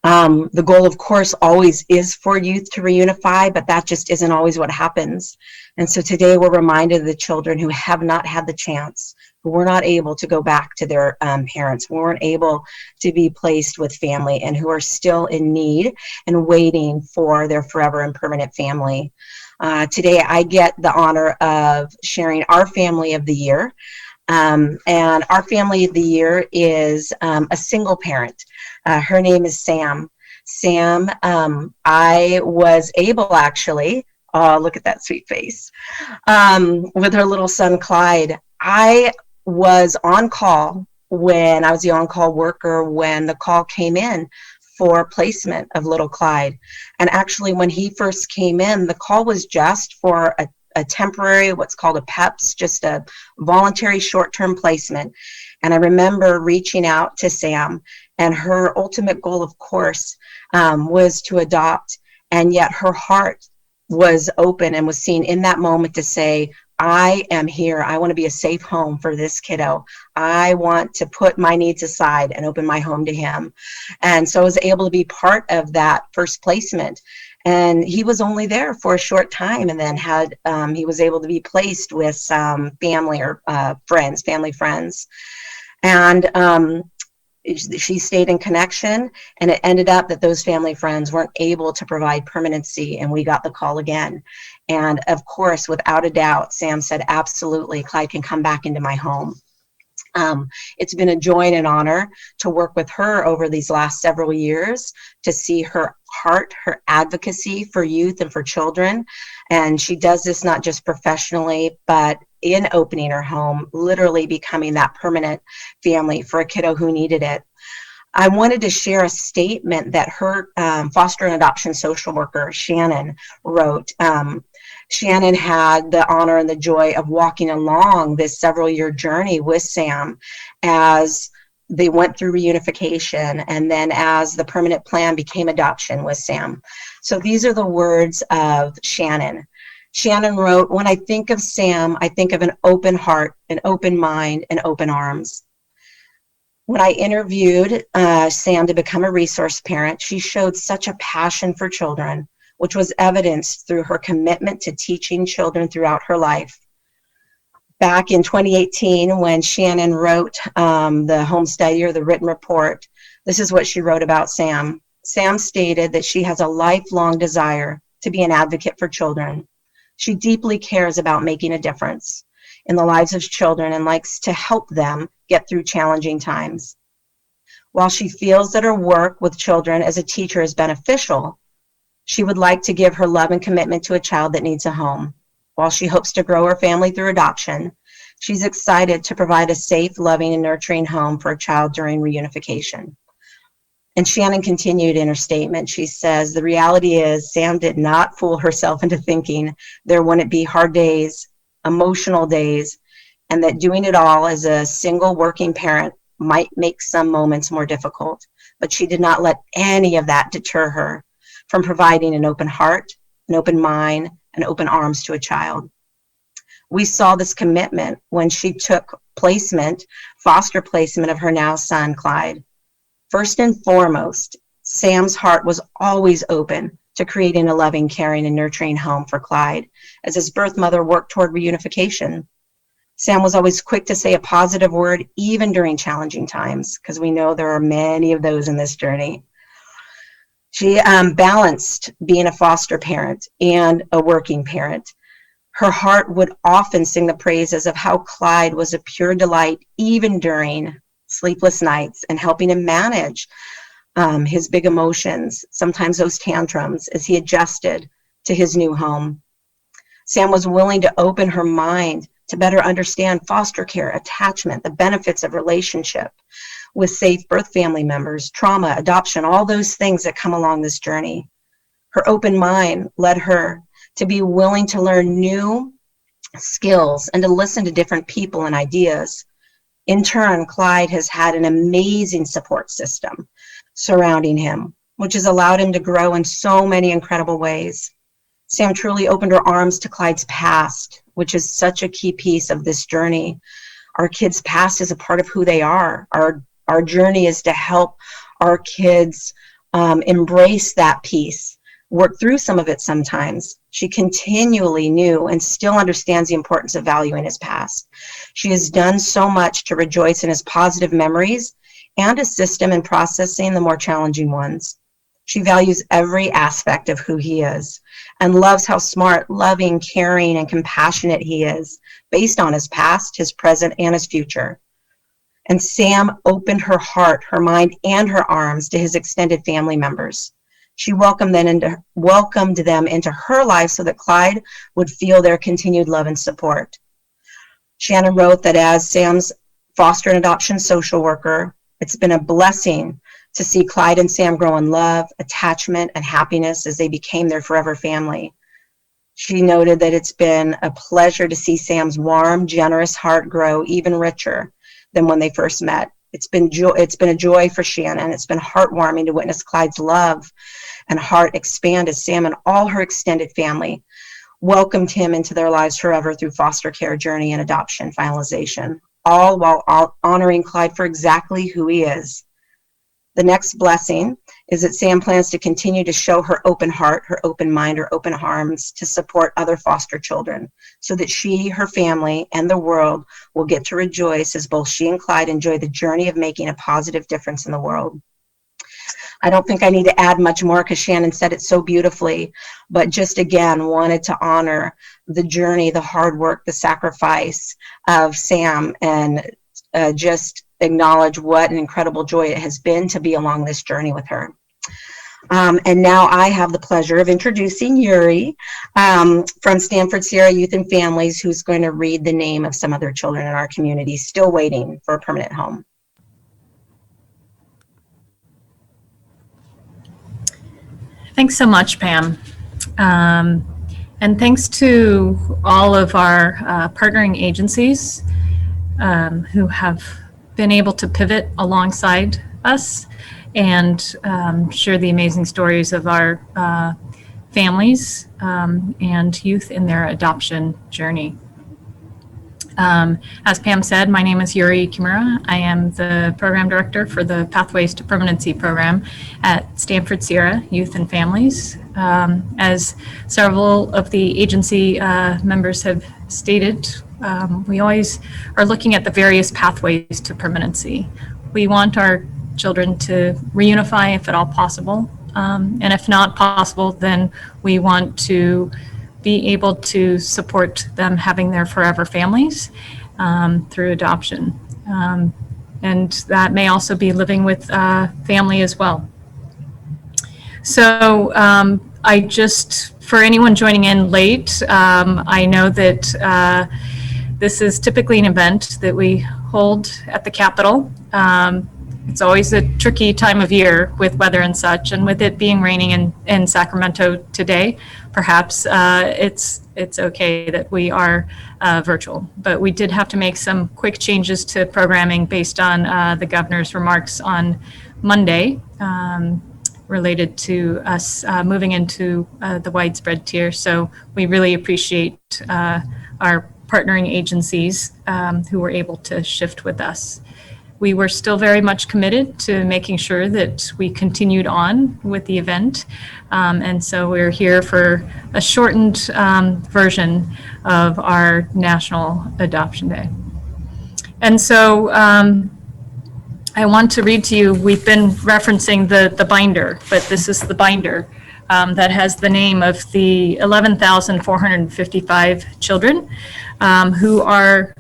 The goal, of course, always is for youth to reunify, but that just isn't always what happens. And so today we're reminded of the children who have not had the chance, who were not able to go back to their parents, who weren't able to be placed with family, and who are still in need and waiting for their forever and permanent family. Today I get the honor of sharing our family of the year. And our family of the year is a single parent. Her name is Sam. Sam, I was able actually, oh, look at that sweet face, with her little son, Clyde. I was on call when I was the on-call worker when the call came in for placement of little Clyde. And actually, when he first came in, the call was just for a temporary, what's called a PEPS, just a voluntary short-term placement. And I remember reaching out to Sam, and her ultimate goal, of course, was to adopt. And yet her heart was open and was seen in that moment to say, I am here. I want to be a safe home for this kiddo. I want to put my needs aside and open my home to him. And so I was able to be part of that first placement. And he was only there for a short time, and then he was able to be placed with some family or family friends. And she stayed in connection, and it ended up that those family friends weren't able to provide permanency, and we got the call again. And of course, without a doubt, Sam said, absolutely, Clyde can come back into my home. It's been a joy and an honor to work with her over these last several years, to see her heart, her advocacy for youth and for children. And she does this not just professionally, but in opening her home, literally becoming that permanent family for a kiddo who needed it. I wanted to share a statement that her foster and adoption social worker, Shannon, wrote. Shannon had the honor and the joy of walking along this several-year journey with Sam as they went through reunification, and then as the permanent plan became adoption with Sam. So these are the words of Shannon. Shannon wrote, when I think of Sam, I think of an open heart, an open mind, and open arms. When I interviewed Sam to become a resource parent, she showed such a passion for children, which was evidenced through her commitment to teaching children throughout her life. Back in 2018, when Shannon wrote the home study or the written report, this is what she wrote about Sam. Sam stated that she has a lifelong desire to be an advocate for children. She deeply cares about making a difference in the lives of children and likes to help them get through challenging times. While she feels that her work with children as a teacher is beneficial, she would like to give her love and commitment to a child that needs a home. While she hopes to grow her family through adoption, she's excited to provide a safe, loving, and nurturing home for a child during reunification. And Shannon continued in her statement. She says, the reality is Sam did not fool herself into thinking there wouldn't be hard days, emotional days, and that doing it all as a single working parent might make some moments more difficult. But she did not let any of that deter her from providing an open heart, an open mind, and open arms to a child. We saw this commitment when she took foster placement of her now son, Clyde. First and foremost, Sam's heart was always open to creating a loving, caring, and nurturing home for Clyde as his birth mother worked toward reunification. Sam was always quick to say a positive word, even during challenging times, because we know there are many of those in this journey. She balanced being a foster parent and a working parent. Her heart would often sing the praises of how Clyde was a pure delight, even during sleepless nights, and helping him manage his big emotions, sometimes those tantrums, as he adjusted to his new home. Sam was willing to open her mind to better understand foster care, attachment, the benefits of relationship with safe birth family members, trauma, adoption, all those things that come along this journey. Her open mind led her to be willing to learn new skills and to listen to different people and ideas. In turn, Clyde has had an amazing support system surrounding him, which has allowed him to grow in so many incredible ways. Sam truly opened her arms to Clyde's past, which is such a key piece of this journey. Our kids' past is a part of who they are. Our journey is to help our kids embrace that piece, work through some of it sometimes. She continually knew and still understands the importance of valuing his past. She has done so much to rejoice in his positive memories and assist him in processing the more challenging ones. She values every aspect of who he is and loves how smart, loving, caring, and compassionate he is based on his past, his present, and his future. And Sam opened her heart, her mind, and her arms to his extended family members. She welcomed them into her life so that Clyde would feel their continued love and support. Shannon wrote that as Sam's foster and adoption social worker, it's been a blessing to see Clyde and Sam grow in love, attachment, and happiness as they became their forever family. She noted that it's been a pleasure to see Sam's warm, generous heart grow even richer than when they first met. It's been a joy for Shannon. It's been heartwarming to witness Clyde's love and heart expand as Sam and all her extended family welcomed him into their lives forever through foster care journey and adoption finalization, all while honoring Clyde for exactly who he is. The next blessing is that Sam plans to continue to show her open heart, her open mind, her open arms to support other foster children so that she, her family, and the world will get to rejoice as both she and Clyde enjoy the journey of making a positive difference in the world. I don't think I need to add much more because Shannon said it so beautifully, but just again wanted to honor the journey, the hard work, the sacrifice of Sam, and just acknowledge what an incredible joy it has been to be along this journey with her. And now I have the pleasure of introducing Yuri from Stanford Sierra Youth and Families, who's going to read the name of some of their children in our community still waiting for a permanent home. Thanks so much, Pam. And thanks to all of our partnering agencies who have been able to pivot alongside us and share the amazing stories of our families and youth in their adoption journey. As Pam said, my name is Yuri Kimura. I am the program director for the Pathways to Permanency program at Stanford Sierra Youth and Families. As several of the agency members have stated, we always are looking at the various pathways to permanency. We want our children to reunify if at all possible. And if not possible, then we want to be able to support them having their forever families through adoption. And that may also be living with family as well. So I just, for anyone joining in late, I know that this is typically an event that we hold at the Capitol. It's always a tricky time of year with weather and such, and with it being raining in Sacramento today, perhaps it's okay that we are virtual. But we did have to make some quick changes to programming based on the governor's remarks on Monday related to us moving into the widespread tier. So we really appreciate our partnering agencies who were able to shift with us. We were still very much committed to making sure that we continued on with the event. And so we're here for a shortened version of our National Adoption Day. And so I want to read to you, we've been referencing the binder, but this is the binder that has the name of the 11,455 children who are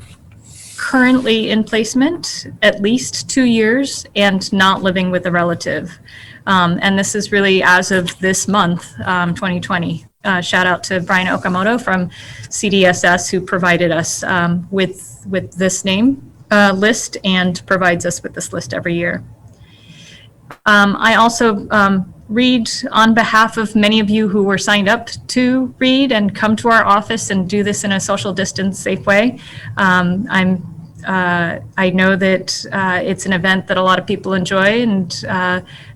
currently in placement at least 2 years and not living with a relative. And this is really as of this month, 2020. Shout out to Brian Okamoto from CDSS who provided us with this name list and provides us with this list every year. I also read on behalf of many of you who were signed up to read and come to our office and do this in a social distance safe way. I know that it's an event that a lot of people enjoy, and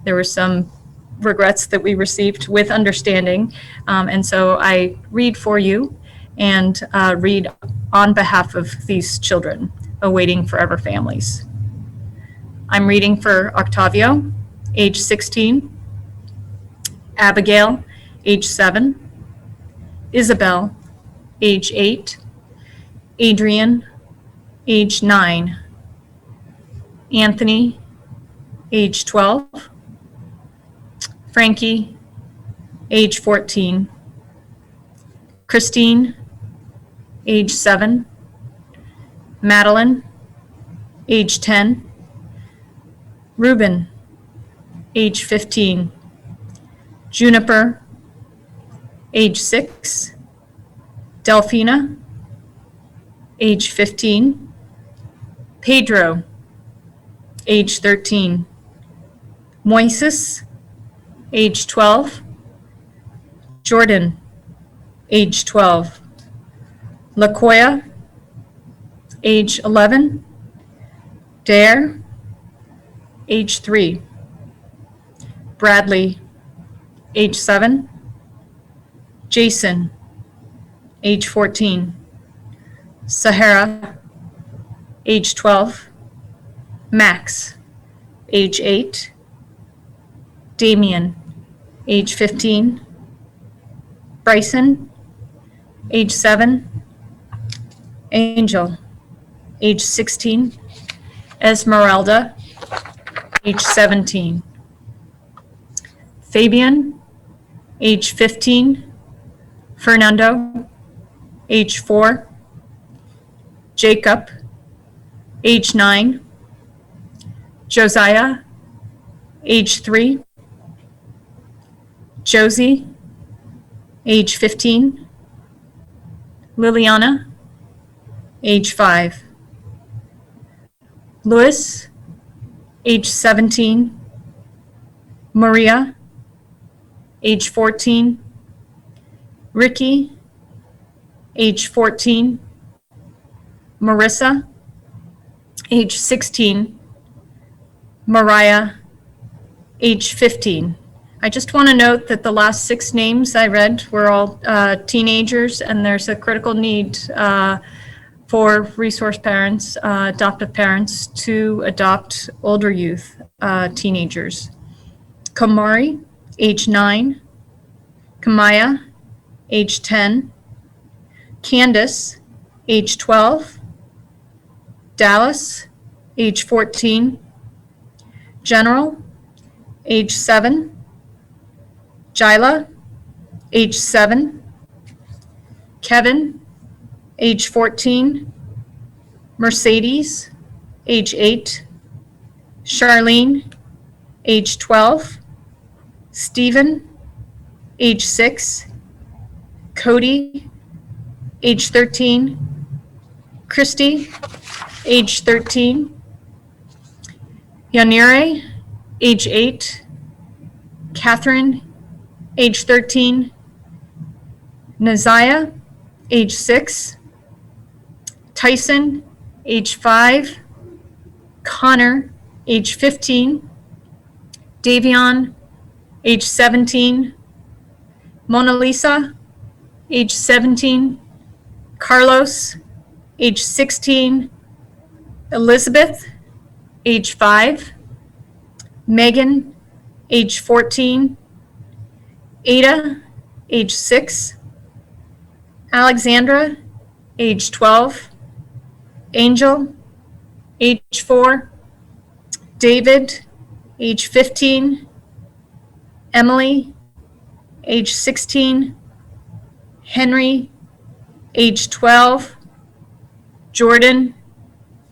there were some regrets that we received with understanding. And so I read for you and read on behalf of these children awaiting forever families. I'm reading for Octavio, age 16, Abigail, age 7, Isabel, age 8, Adrian, age 9, Anthony, age 12, Frankie, age 14, Christine, age 7, Madeline, age 10, Ruben, age 15, Juniper, age 6, Delphina, age 15, Pedro, age 13, Moises, age 12, Jordan, age 12, LaKoya, age 11, Dare, age 3, Bradley, age 7, Jason, age 14, Sahara, age 12, Max, age 8, Damien, age 15, Bryson, age 7, Angel, age 16, Esmeralda, age 17, Fabian, age 15, Fernando, age 4, Jacob, age 9, Josiah, age 3, Josie, age 15, Liliana, age 5, Louis, age 17, Maria, age 14, Ricky, age 14, Marissa, age 16, Mariah, age 15. I just want to note that the last 6 names I read were all teenagers, and there's a critical need for resource parents, adoptive parents to adopt older youth, teenagers. Kamari, age 9. Kamaya, age 10. Candace, age 12. Dallas, age 14. General, age 7. Jila, age 7. Kevin, age 14. Mercedes, age 8. Charlene, age 12. Stephen, age 6. Cody, age 13. Christy, age 13. Yanire, age 8. Catherine, age 13. Naziah, age 6. Tyson, age 5. Connor, age 15. Davion, age 17. Mona Lisa, age 17. Carlos, age 16. Elizabeth, age 5. Megan, age 14. Ada, age 6. Alexandra, age 12. Angel, age 4. David, age 15. Emily, age 16. Henry, age 12. Jordan,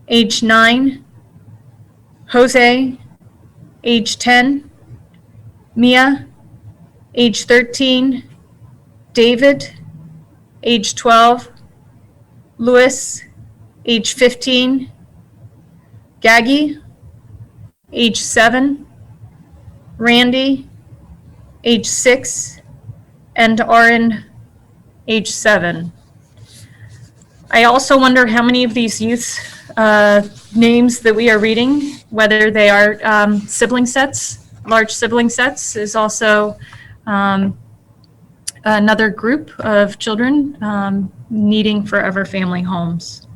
age 9. Jose, age 10. Mia, age 13. David, age 12. Louis, age 15. Gaggy, age 7. Randy, age 6. And Oren, age 7. I also wonder how many of these youth names that we are reading, whether they are sibling sets, large sibling sets, is also another group of children needing forever family homes.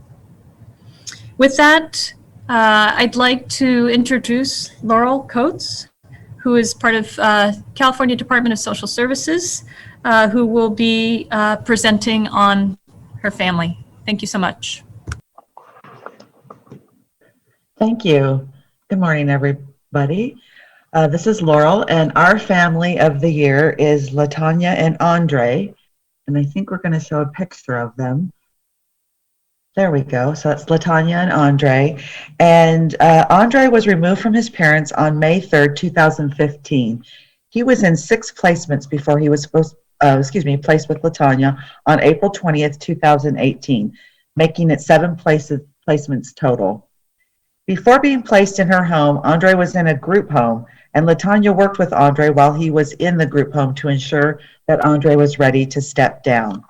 With that, I'd like to introduce Laurel Coats, who is part of California Department of Social Services, who will be presenting on her family. Thank you so much. Thank you. Good morning, everybody. This is Laurel, and our family of the year is LaTanya and Andre, and I think we're going to show a picture of them. There we go. So that's LaTanya and Andre. And Andre was removed from his parents on May 3rd, 2015. He was in 6 placements before he was placed with LaTanya on April 20th, 2018, making it 7 placements total. Before being placed in her home, Andre was in a group home, and LaTanya worked with Andre while he was in the group home to ensure that Andre was ready to step down.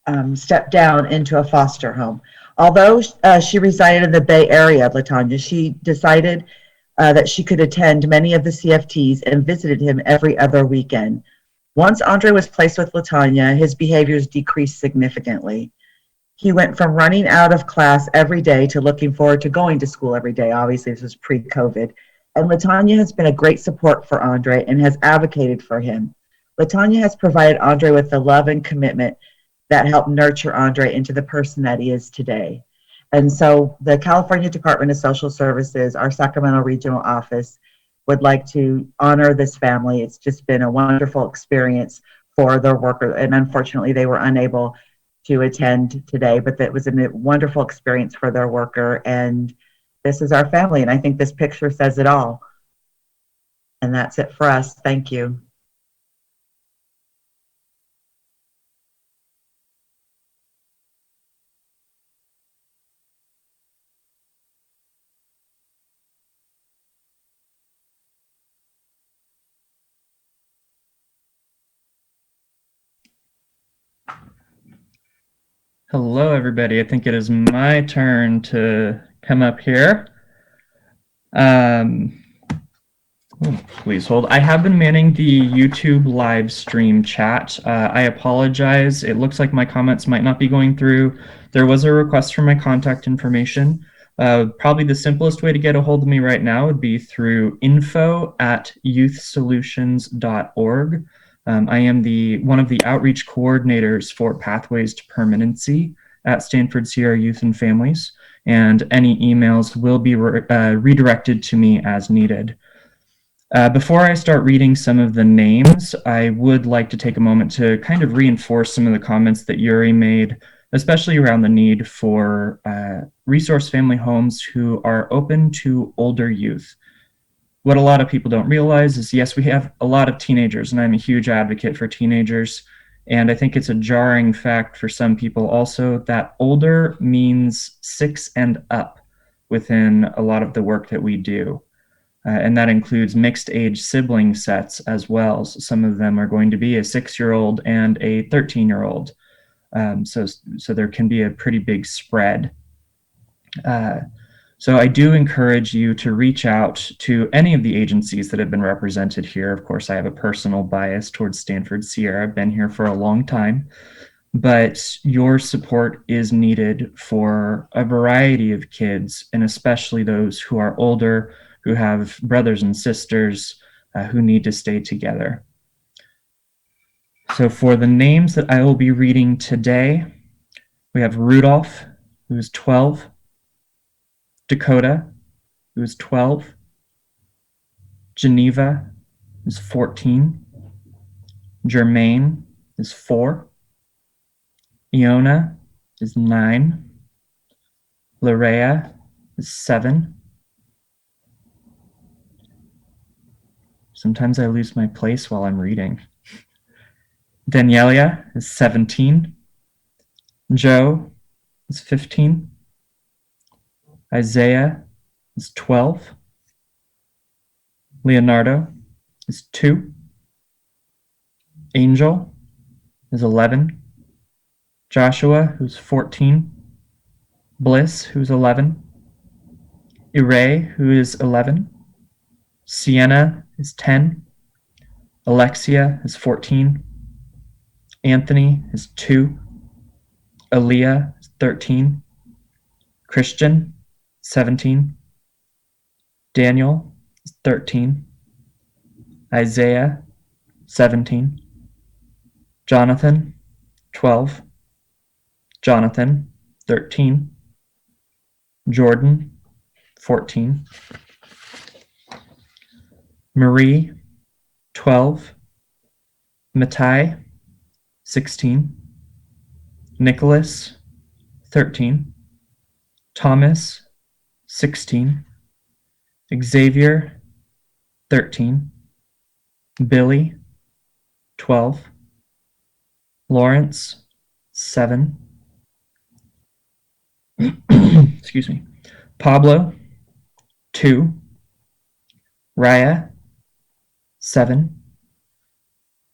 Into a foster home. Although she resided in the Bay Area, LaTanya, she decided that she could attend many of the CFTs and visited him every other weekend. Once Andre was placed with LaTanya, his behaviors decreased significantly. He went from running out of class every day to looking forward to going to school every day. Obviously, this was pre-COVID. And LaTanya has been a great support for Andre and has advocated for him. LaTanya has provided Andre with the love and commitment that helped nurture Andre into the person that he is today. And so the California Department of Social Services, our Sacramento Regional Office, would like to honor this family. It's just been a wonderful experience for their worker, and unfortunately they were unable to attend today, but that was a wonderful experience for their worker, and this is our family, and I think this picture says it all. And that's it for us. Thank you. Hello, everybody. I think it is my turn to come up here. Let Please hold. I have been manning the YouTube live stream chat. I apologize. It looks like my comments might not be going through. There was a request for my contact information. Probably the simplest way to get a hold of me right now would be through info@youthsolutions.org. I am one of the outreach coordinators for Pathways to Permanency at Stanford Sierra Youth and Families, and any emails will be redirected to me as needed. Before I start reading some of the names, I would like to take a moment to kind of reinforce some of the comments that Yuri made, especially around the need for resource family homes who are open to older youth. What a lot of people don't realize is, yes, we have a lot of teenagers, and I'm a huge advocate for teenagers, and I think it's a jarring fact for some people also that older means 6 and up within a lot of the work that we do. And that includes mixed age sibling sets as well. So some of them are going to be a 6-year-old and a 13-year-old. So there can be a pretty big spread. So I do encourage you to reach out to any of the agencies that have been represented here. Of course, I have a personal bias towards Stanford Sierra. I've been here for a long time, but your support is needed for a variety of kids, and especially those who are older, who have brothers and sisters who need to stay together. So for the names that I will be reading today, we have Rudolph, who is 12, Dakota, who is 12, Geneva, who is 14, Jermaine is 4, Iona is 9, Larea is 7. Sometimes I lose my place while I'm reading. Danielia is 17. Joe is 15. Isaiah is 12. Leonardo is 2. Angel is 11. Joshua, who's 14. Bliss, who's 11. Iray, who is 11. Sienna is 10. Alexia is 14. Anthony is 2. Aaliyah is 13. Christian, 17. Daniel is 13. Isaiah, 17. Jonathan, 12. Jonathan, 13. Jordan, 14. Marie, 12. Matai, 16. Nicholas, 13. Thomas, 16. Xavier, 13. Billy, 12. Lawrence, 7. Excuse me. Pablo, 2. Raya, 7.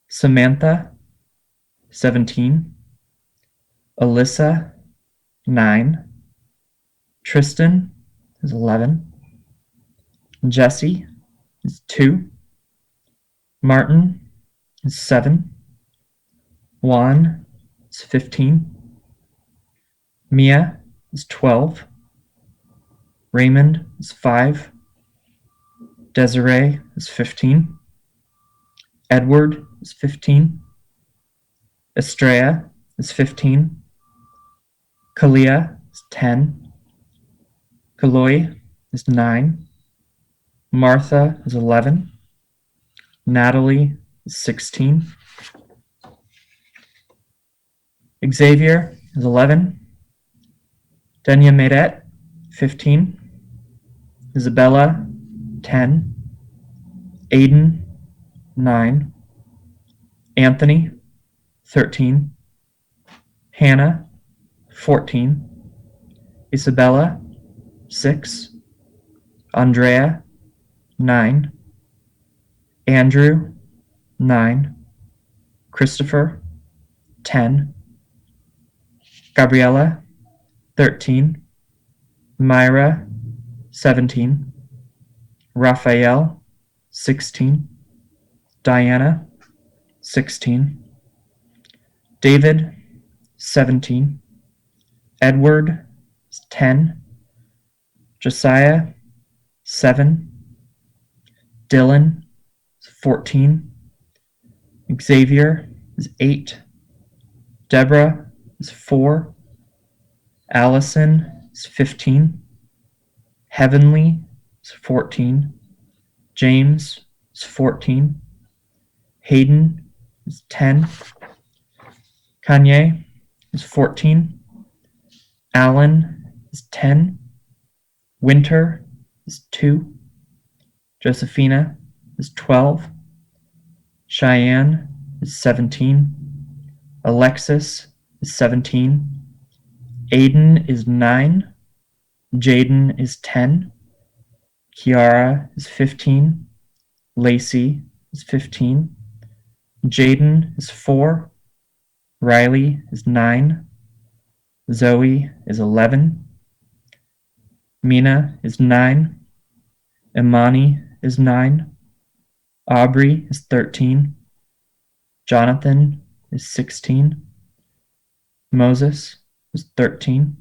Samantha, 17. Alyssa, 9. Tristan is 11. Jesse is 2. Martin is 7. Juan is 15. Mia is 12. Raymond is 5. Desiree is 15. Edward is 15. Estrella is 15. Kalia is 10. Kaloy is 9. Martha is 11. Natalie is 16. Xavier is 11. Denya Meret, 15. Isabella, 10. Aiden, 9. Anthony, 13. Hannah, 14. Isabella, 6. Andrea, 9. Andrew, 9. Christopher, 10. Gabriella, 13. Myra, 17. Raphael, 16. Diana, 16. David, 17. Edward, 10. Josiah, 7. Dylan, 14. Xavier is 8. Deborah is 4. Allison is 15. Heavenly is 14. James is 14. Hayden is 10. Kanye is 14. Alan is 10. Winter is 2. Josephina is 12. Cheyenne is 17. Alexis is 17. Aiden is 9. Jaden is 10. Kiara is 15. Lacey is 15. Jaden is 4. Riley is 9. Zoe is 11. Mina is 9. Imani is 9. Aubrey is 13. Jonathan is 16. Moses is 13.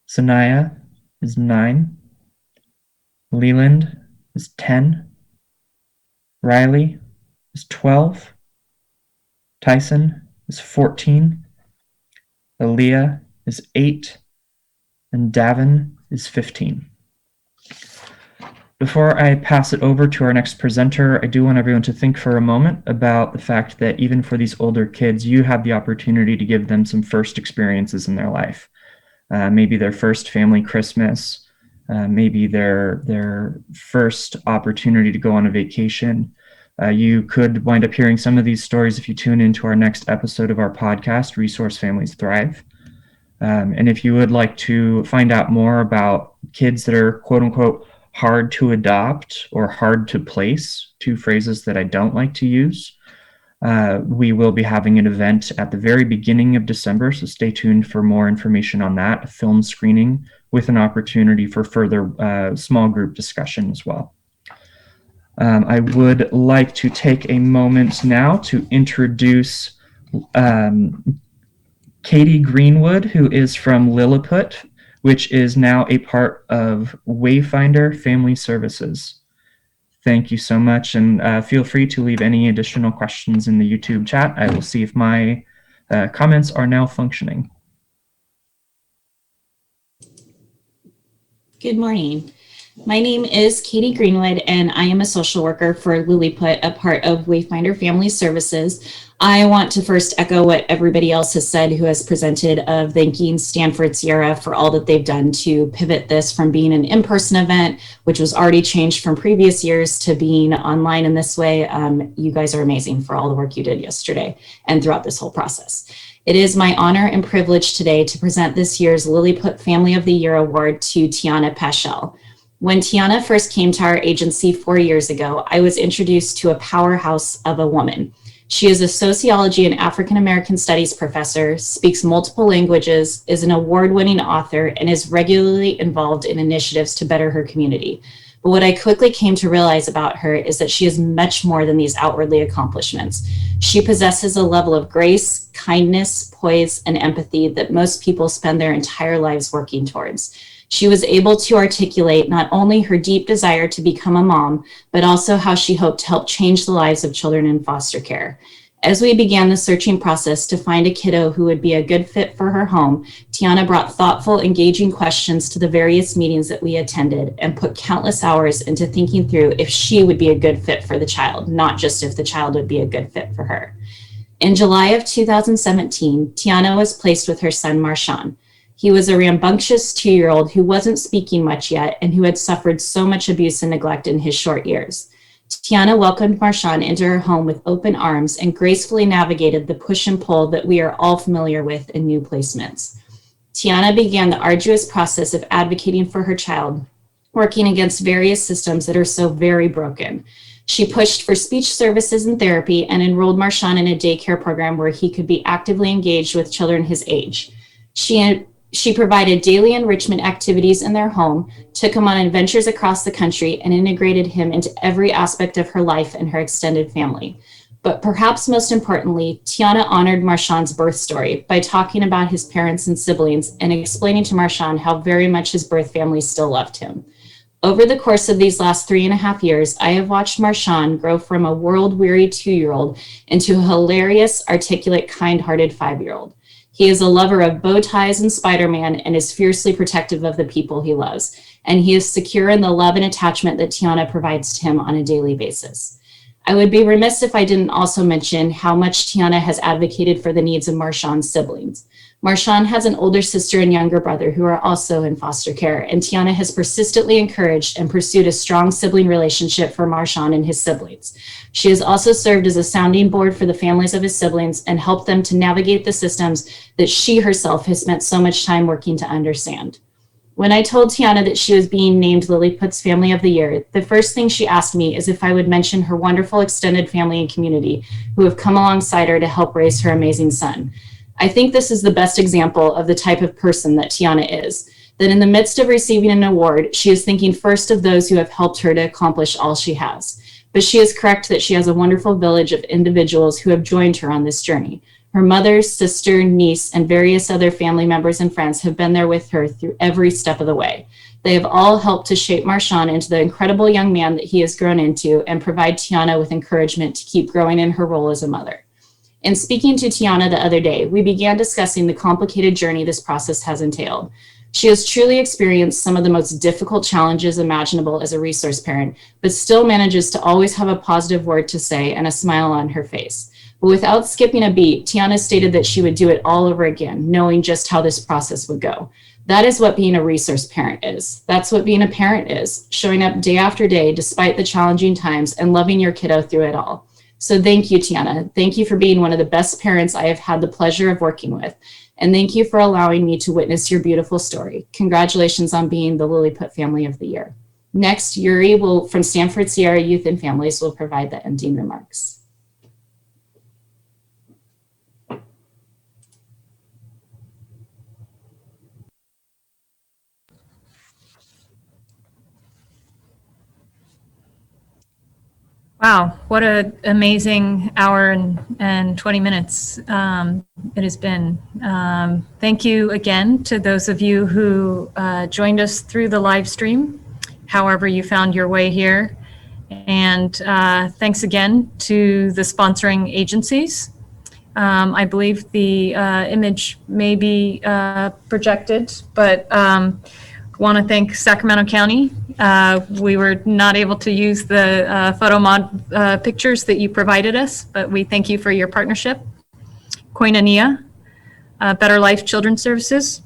Sanaya is 9. Leland is 10. Riley is 12. Tyson is 14. Aaliyah is 8. And Davin is 15. Before I pass it over to our next presenter, I do want everyone to think for a moment about the fact that even for these older kids, you have the opportunity to give them some first experiences in their life. Maybe their first family Christmas, maybe their first opportunity to go on a vacation. You could wind up hearing some of these stories if you tune into our next episode of our podcast, Resource Families Thrive. And if you would like to find out more about kids that are quote unquote hard to adopt or hard to place, two phrases that I don't like to use, we will be having an event at the very beginning of December, so stay tuned for more information on that, a film screening with an opportunity for further small group discussion as well. I would like to take a moment now to introduce Katie Greenwood, who is from Lilliput, which is now a part of Wayfinder Family Services. Thank you so much, and feel free to leave any additional questions in the YouTube chat. I will see if my comments are now functioning. Good morning. My name is Katie Greenwood, and I am a social worker for Lilliput, a part of Wayfinder Family Services. I want to first echo what everybody else has said who has presented of thanking Stanford Sierra for all that they've done to pivot this from being an in-person event, which was already changed from previous years, to being online in this way. You guys are amazing for all the work you did yesterday and throughout this whole process. It is my honor and privilege today to present this year's Lilliput Family of the Year Award to Tiana Paschall. When Tiana first came to our agency 4 years ago, I was introduced to a powerhouse of a woman. She is a sociology and African American studies professor, speaks multiple languages, is an award-winning author, and is regularly involved in initiatives to better her community. But what I quickly came to realize about her is that she is much more than these outwardly accomplishments. She possesses a level of grace, kindness, poise, and empathy that most people spend their entire lives working towards. She was able to articulate not only her deep desire to become a mom, but also how she hoped to help change the lives of children in foster care. As we began the searching process to find a kiddo who would be a good fit for her home, Tiana brought thoughtful, engaging questions to the various meetings that we attended and put countless hours into thinking through if she would be a good fit for the child, not just if the child would be a good fit for her. In July of 2017, Tiana was placed with her son, Marshawn. He was a rambunctious 2-year-old who wasn't speaking much yet and who had suffered so much abuse and neglect in his short years. Tiana welcomed Marshawn into her home with open arms and gracefully navigated the push and pull that we are all familiar with in new placements. Tiana began the arduous process of advocating for her child, working against various systems that are so very broken. She pushed for speech services and therapy and enrolled Marshawn in a daycare program where he could be actively engaged with children his age. She She provided daily enrichment activities in their home, took him on adventures across the country, and integrated him into every aspect of her life and her extended family. But perhaps most importantly, Tiana honored Marshawn's birth story by talking about his parents and siblings and explaining to Marshawn how very much his birth family still loved him. Over the course of these last 3.5 years, I have watched Marshawn grow from a world-weary 2-year-old into a hilarious, articulate, kind-hearted 5-year-old. He is a lover of bow ties and Spider-Man and is fiercely protective of the people he loves. And he is secure in the love and attachment that Tiana provides to him on a daily basis. I would be remiss if I didn't also mention how much Tiana has advocated for the needs of Marshawn's siblings. Marshawn has an older sister and younger brother who are also in foster care, and Tiana has persistently encouraged and pursued a strong sibling relationship for Marshawn and his siblings. She has also served as a sounding board for the families of his siblings and helped them to navigate the systems that she herself has spent so much time working to understand. When I told Tiana that she was being named Lilliput's Family of the Year, the first thing she asked me is if I would mention her wonderful extended family and community who have come alongside her to help raise her amazing son. I think this is the best example of the type of person that Tiana is, that in the midst of receiving an award, she is thinking first of those who have helped her to accomplish all she has. But she is correct that she has a wonderful village of individuals who have joined her on this journey. Her mother, sister, niece, and various other family members and friends have been there with her through every step of the way. They have all helped to shape Marshawn into the incredible young man that he has grown into and provide Tiana with encouragement to keep growing in her role as a mother. In speaking to Tiana the other day, we began discussing the complicated journey this process has entailed. She has truly experienced some of the most difficult challenges imaginable as a resource parent, but still manages to always have a positive word to say and a smile on her face. But without skipping a beat, Tiana stated that she would do it all over again, knowing just how this process would go. That is what being a resource parent is. That's what being a parent is, showing up day after day despite the challenging times and loving your kiddo through it all. So thank you, Tiana. Thank you for being one of the best parents I have had the pleasure of working with. And thank you for allowing me to witness your beautiful story. Congratulations on being the Lilliput Family of the Year. Next, Yuri from Stanford Sierra Youth and Families will provide the ending remarks. Wow, what an amazing hour and 20 minutes it has been. Thank you again to those of you who joined us through the live stream, however you found your way here. And thanks again to the sponsoring agencies. I believe the image may be projected, but want to thank Sacramento County. We were not able to use the photo mod pictures that you provided us, but we thank you for your partnership. Koinonia, Better Life Children's Services,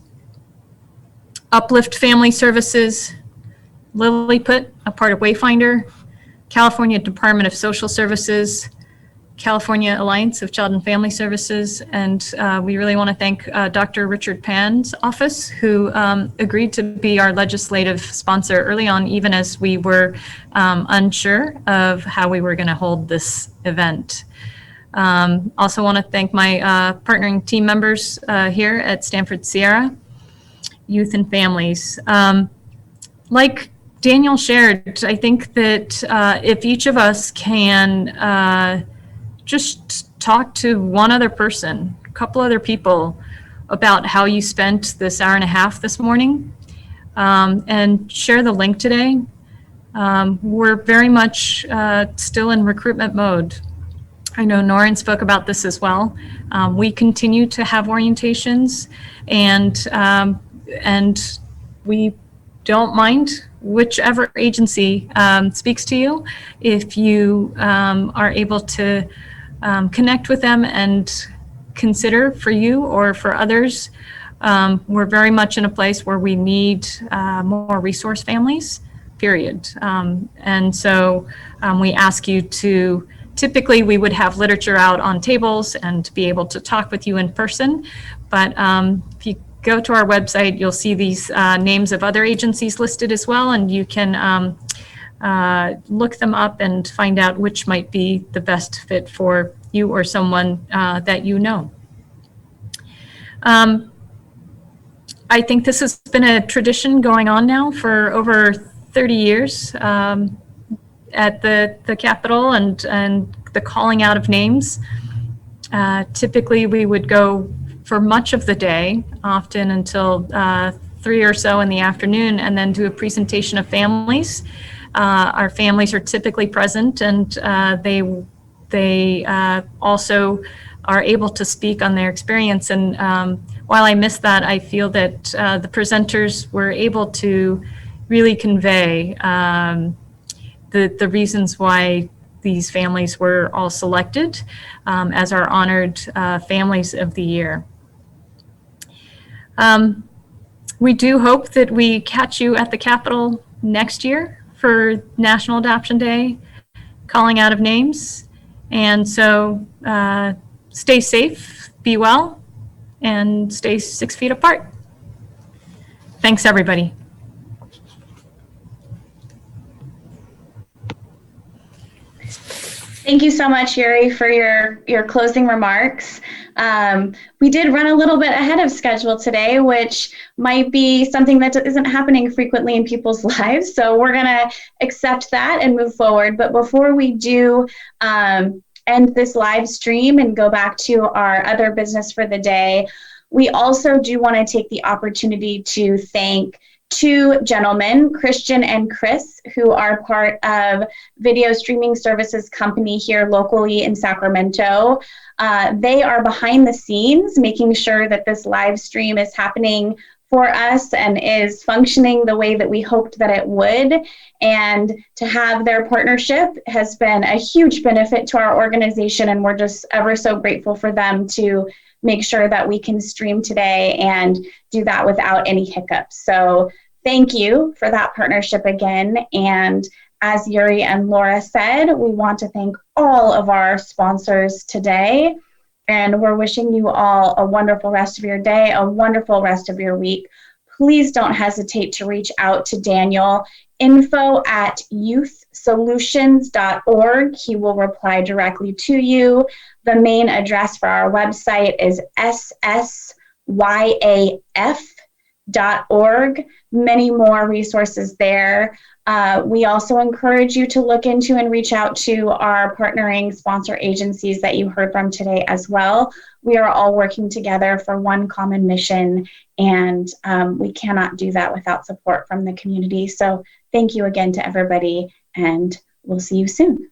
Uplift Family Services, Lilliput, a part of Wayfinder, California Department of Social Services, California Alliance of Child and Family Services, and we really want to thank Dr. Richard Pan's office, who agreed to be our legislative sponsor early on, even as we were unsure of how we were going to hold this event. Also want to thank my partnering team members here at Stanford Sierra Youth and Families. Like Daniel shared, I think that if each of us can just talk to one other person, a couple other people about how you spent this hour and a half this morning, and share the link today. We're very much still in recruitment mode. I know Norn spoke about this as well. We continue to have orientations, and we don't mind whichever agency speaks to you. If you are able to connect with them and consider for you or for others, we're very much in a place where we need more resource families, period. And so we ask you to, typically we would have literature out on tables and be able to talk with you in person, but if you go to our website, you'll see these names of other agencies listed as well, and you can look them up and find out which might be the best fit for you or someone that you know. I think this has been a tradition going on now for over 30 years at the Capitol, and the calling out of names. Typically, we would go for much of the day, often until 3 or so in the afternoon, and then do a presentation of families. Our families are typically present, and they also are able to speak on their experience. And while I miss that, I feel that the presenters were able to really convey the reasons why these families were all selected as our honored families of the year. We do hope that we catch you at the Capitol next year for National Adoption Day, calling out of names. And so stay safe, be well, and stay 6 feet apart. Thanks, everybody. Thank you so much, Yuri, for your closing remarks. We did run a little bit ahead of schedule today, which might be something that isn't happening frequently in people's lives. So we're going to accept that and move forward. But before we do end this live stream and go back to our other business for the day, we also do want to take the opportunity to thank two gentlemen, Christian and Chris, who are part of video streaming services company here locally in Sacramento. They are behind the scenes, making sure that this live stream is happening for us and is functioning the way that we hoped that it would. And to have their partnership has been a huge benefit to our organization, and we're just ever so grateful for them to make sure that we can stream today and do that without any hiccups. So thank you for that partnership again. And as Yuri and Laura said, we want to thank all of our sponsors today. And we're wishing you all a wonderful rest of your day, a wonderful rest of your week. Please don't hesitate to reach out to Daniel, info@youthsolutions.org. He will reply directly to you. The main address for our website is ssyaf.org. Many more resources there. We also encourage you to look into and reach out to our partnering sponsor agencies that you heard from today as well. We are all working together for one common mission, and we cannot do that without support from the community. So thank you again to everybody, and we'll see you soon.